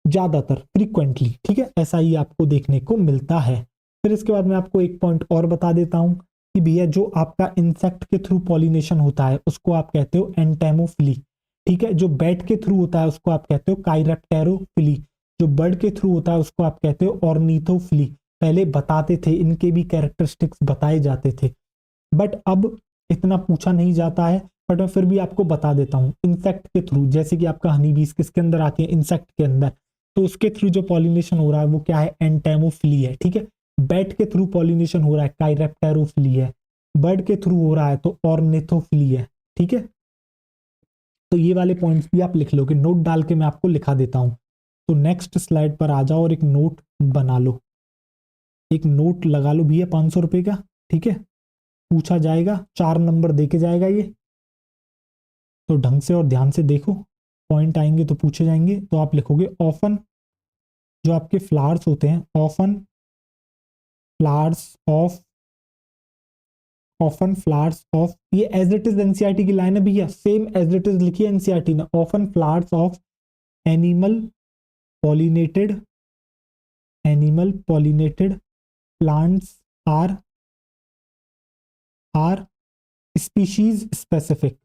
ज्यादातर, फ्रीक्वेंटली, ठीक है, ऐसा ही आपको देखने को मिलता है। फिर इसके बाद मैं आपको एक पॉइंट और बता देता हूं कि भैया जो आपका इंसेक्ट के थ्रू पॉलिनेशन होता है उसको आप कहते हो एंटेमोफिली, ठीक है। जो बैट के थ्रू होता है उसको आप कहते हो काइरेप्टेरोफिली, जो बर्ड के थ्रू होता है उसको आप कहते हो ऑर्निथोफिली। पहले बताते थे, इनके भी कैरेक्टरिस्टिक्स बताए जाते थे, बट अब इतना पूछा नहीं जाता है। बट मैं फिर भी आपको बता देता हूँ, इंसेक्ट के थ्रू, जैसे कि आपका हनी बीज किसके अंदर आती है, इंसेक्ट के अंदर, तो उसके थ्रू जो पॉलिनेशन हो रहा है वो क्या है, एंटेमोफिली है, ठीक है। बैट के थ्रू पॉलिनेशन हो रहा है, काइरेप्टेरोफिली है। बर्ड के थ्रू हो रहा है तो ऑर्निथोफिली है, ठीक है। तो ये वाले पॉइंट्स भी आप लिख लो, कि नोट डाल के मैं आपको लिखा देता हूँ। तो नेक्स्ट स्लाइड पर आ जाओ और एक नोट बना लो, एक नोट लगा लो भैया, 500 रुपए का, ठीक है। पूछा जाएगा, 4 नंबर देके जाएगा ये, तो ढंग से और ध्यान से देखो, पॉइंट आएंगे तो पूछे जाएंगे। तो आप लिखोगे ऑफन, जो आपके फ्लावर्स होते हैं, often flowers of, often flowers of, ये एज इट इज एनसीईआरटी की लाइन है भैया, सेम एज इट इज लिखी है एनसीईआरटी ने। Often flowers of animal pollinated, animal pollinated plants are species specific,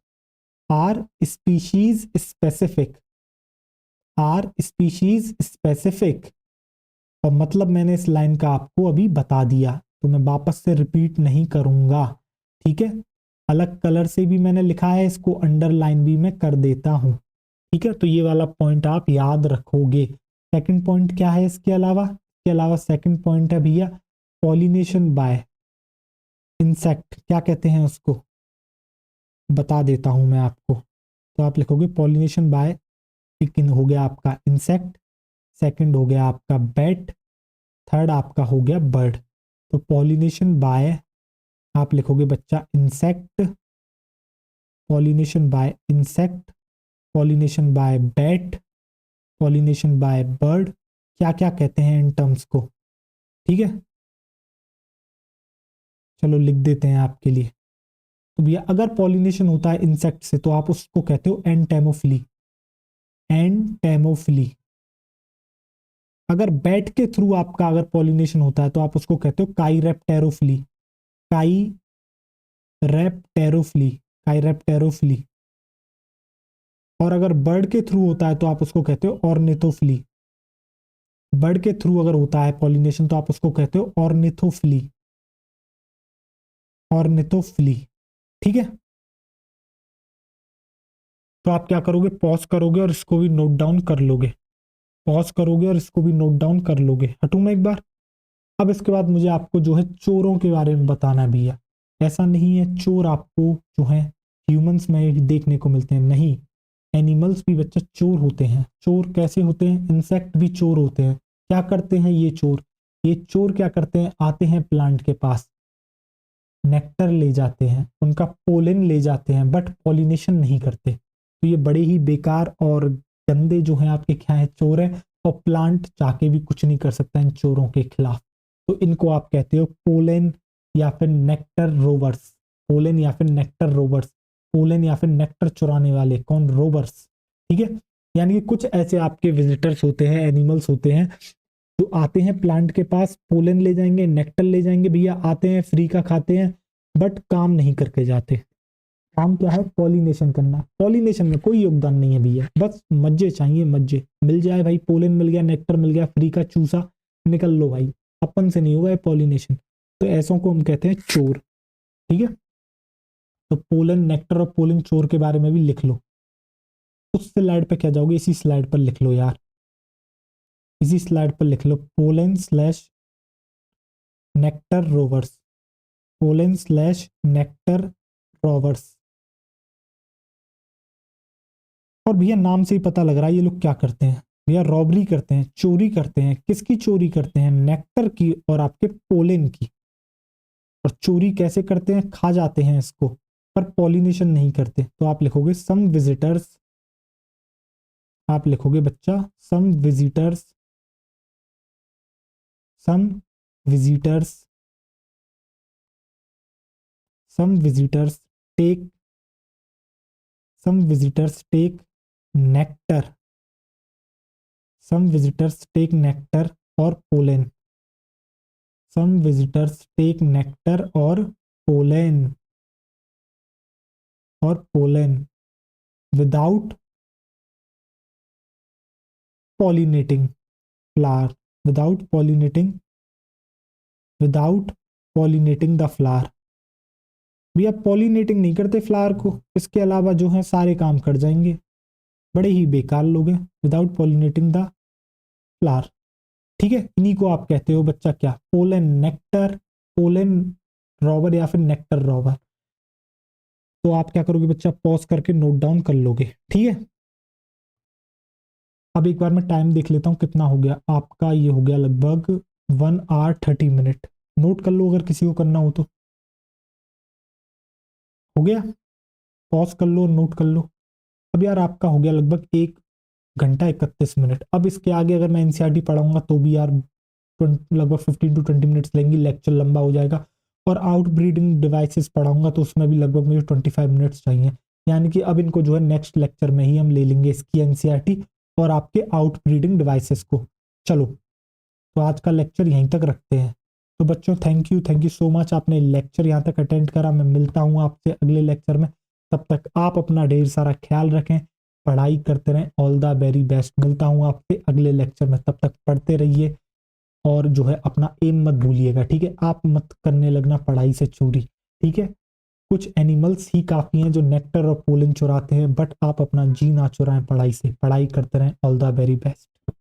are species specific, are species specific. और मतलब मैंने इस लाइन का आपको अभी बता दिया, तो मैं वापस से रिपीट नहीं करूंगा, ठीक है। अलग कलर से भी मैंने लिखा है, इसको अंडरलाइन भी मैं कर देता हूं, ठीक है। तो ये वाला पॉइंट आप याद रखोगे। सेकंड पॉइंट क्या है इसके अलावा सेकंड पॉइंट है भैया पॉलिनेशन बाय इंसेक्ट, क्या कहते हैं उसको, बता देता हूं मैं आपको। तो आप लिखोगे पॉलिनेशन बाय, एक हो गया आपका इंसेक्ट, सेकंड हो गया आपका बैट, थर्ड आपका हो गया बर्ड। तो पॉलिनेशन बाय आप लिखोगे बच्चा insect, pollination by insect, pollination by bat, pollination by bird, क्या क्या कहते हैं इन टर्म्स को, ठीक है। चलो लिख देते हैं आपके लिए। तो भैया अगर पॉलिनेशन होता है इंसेक्ट से तो आप उसको कहते हो एंटेमोफिली, एंटेमोफिली। अगर बैट के थ्रू आपका अगर पॉलिनेशन होता है तो आप उसको कहते हो काइरेप्टेरोफिली, काइरेप्टेरोफिली, काइरेप्टेरोफिली। और अगर बर्ड के थ्रू होता है तो आप उसको कहते हो ऑर्निथोफिली, बर्ड के थ्रू अगर होता है पॉलिनेशन तो आप उसको कहते हो ऑर्निथोफिली, ऑर्निथोफिली, ठीक है। तो आप क्या करोगे, पॉज करोगे और इसको भी नोट डाउन कर लोगे, पॉज करोगे और इसको भी नोट डाउन कर लोगे। हटूं मैं एक बार। अब इसके बाद मुझे आपको जो है चोरों के बारे में बताना भी है। ऐसा नहीं है चोर आपको जो है ह्यूमंस में ही देखने को मिलते हैं, नहीं, एनिमल्स भी बच्चा चोर होते हैं। चोर कैसे होते हैं, इंसेक्ट भी चोर होते हैं। क्या करते हैं ये चोर, ये चोर क्या करते हैं, आते हैं प्लांट के पास, नेक्टर ले जाते हैं, उनका पोलन ले जाते हैं, बट पॉलिनेशन नहीं करते। तो ये बड़े ही बेकार और गंदे जो हैं आपके क्या है, चोर है। और प्लांट चाह के भी कुछ नहीं कर सकता इन चोरों के खिलाफ। तो इनको आप कहते हो पोलन या फिर नेक्टर रोवर्स, पोलन या फिर नेक्टर रोवर्स, पोलन या फिर नेक्टर चुराने वाले कौन, रोवर्स, ठीक है। यानी कि कुछ ऐसे आपके विजिटर्स होते हैं, एनिमल्स होते हैं जो आते हैं प्लांट के पास, पोलन ले जाएंगे, नेक्टर ले जाएंगे भैया, आते हैं फ्री का खाते हैं, बट काम नहीं करके जाते। काम क्या है, पॉलिनेशन करना। पॉलिनेशन में कोई योगदान नहीं है भैया, बस मजे चाहिए, मजे मिल जाए भाई, पोलन मिल गया, नेक्टर मिल गया, फ्री का चूसा, निकल लो भाई, अपन से नहीं होगा पॉलिनेशन। तो ऐसों को हम कहते हैं चोर, ठीक है। तो पोलन, नेक्टर और पोलन चोर के बारे में भी लिख लो। उस स्लाइड पे क्या जाओगे, इसी स्लाइड पर लिख लो यार, इसी स्लाइड पर लिख लो pollen slash nectar robbers, pollen slash nectar robbers. और भैया नाम से ही पता लग रहा है ये लोग क्या करते हैं भैया, रॉबरी करते हैं, चोरी करते हैं। किसकी चोरी करते हैं, नेक्टर की और आपके पोलन की। और चोरी कैसे करते हैं, खा जाते हैं इसको, पर पॉलिनेशन नहीं करते। तो आप लिखोगे सम विजिटर्स, आप लिखोगे बच्चा some visitors some visitors some visitors take some visitors take nectar some visitors take nectar और pollen some visitors take nectar और pollen without pollinating flower without pollinating the flower। भैया पॉलिनेटिंग नहीं करते फ्लावर को, इसके अलावा जो है सारे काम कर जाएंगे, बड़े ही बेकार लोग हैं। विदाउट पॉलिनेटिंग द फ्लावर, ठीक है, इन्हीं को आप कहते हो बच्चा क्या, पोलन नेक्टर, पोलन रॉबर या फिर नेक्टर रॉबर। तो आप क्या करोगे बच्चा, पॉज करके नोट डाउन कर लोगे, ठीक है। अब एक बार मैं टाइम देख लेता हूँ कितना हो गया आपका, ये हो गया लगभग 1 hour 30 minute। नोट कर लो अगर किसी को करना हो तो। हो गया, पॉज कर लो, नोट कर लो। अब यार आपका हो गया लगभग 1 घंटा 31 मिनट। अब इसके आगे अगर मैं एनसीईआरटी पढ़ाऊंगा तो भी यार लगभग 15 to 20 मिनट्स लेंगी, लेक्चर लंबा हो जाएगा। और आउट ब्रीडिंग डिवाइसेस पढ़ाऊंगा तो उसमें भी लगभग मुझे 25 मिनट्स चाहिए। यानी कि अब इनको जो है नेक्स्ट लेक्चर में ही हम ले लेंगे, इसकी एनसीईआरटी और आपके आउट ब्रीडिंग डिवाइसेस को। चलो, तो आज का लेक्चर यहीं तक रखते हैं। तो बच्चों थैंक यू सो मच, आपने लेक्चर यहाँ तक अटेंड करा। मैं मिलता हूँ आपसे अगले लेक्चर में, तब तक आप अपना ढेर सारा ख्याल रखें, पढ़ाई करते रहें। All the very best. मिलता हूँ आपसे अगले लेक्चर में, तब तक पढ़ते रहिए और जो है अपना एम मत भूलिएगा, ठीक है। आप मत करने लगना पढ़ाई से चोरी, ठीक है। कुछ एनिमल्स ही काफी हैं जो नेक्टर और पोलन चुराते हैं, बट आप अपना जी ना चुराएं पढ़ाई से, पढ़ाई करते रहें। All the very best.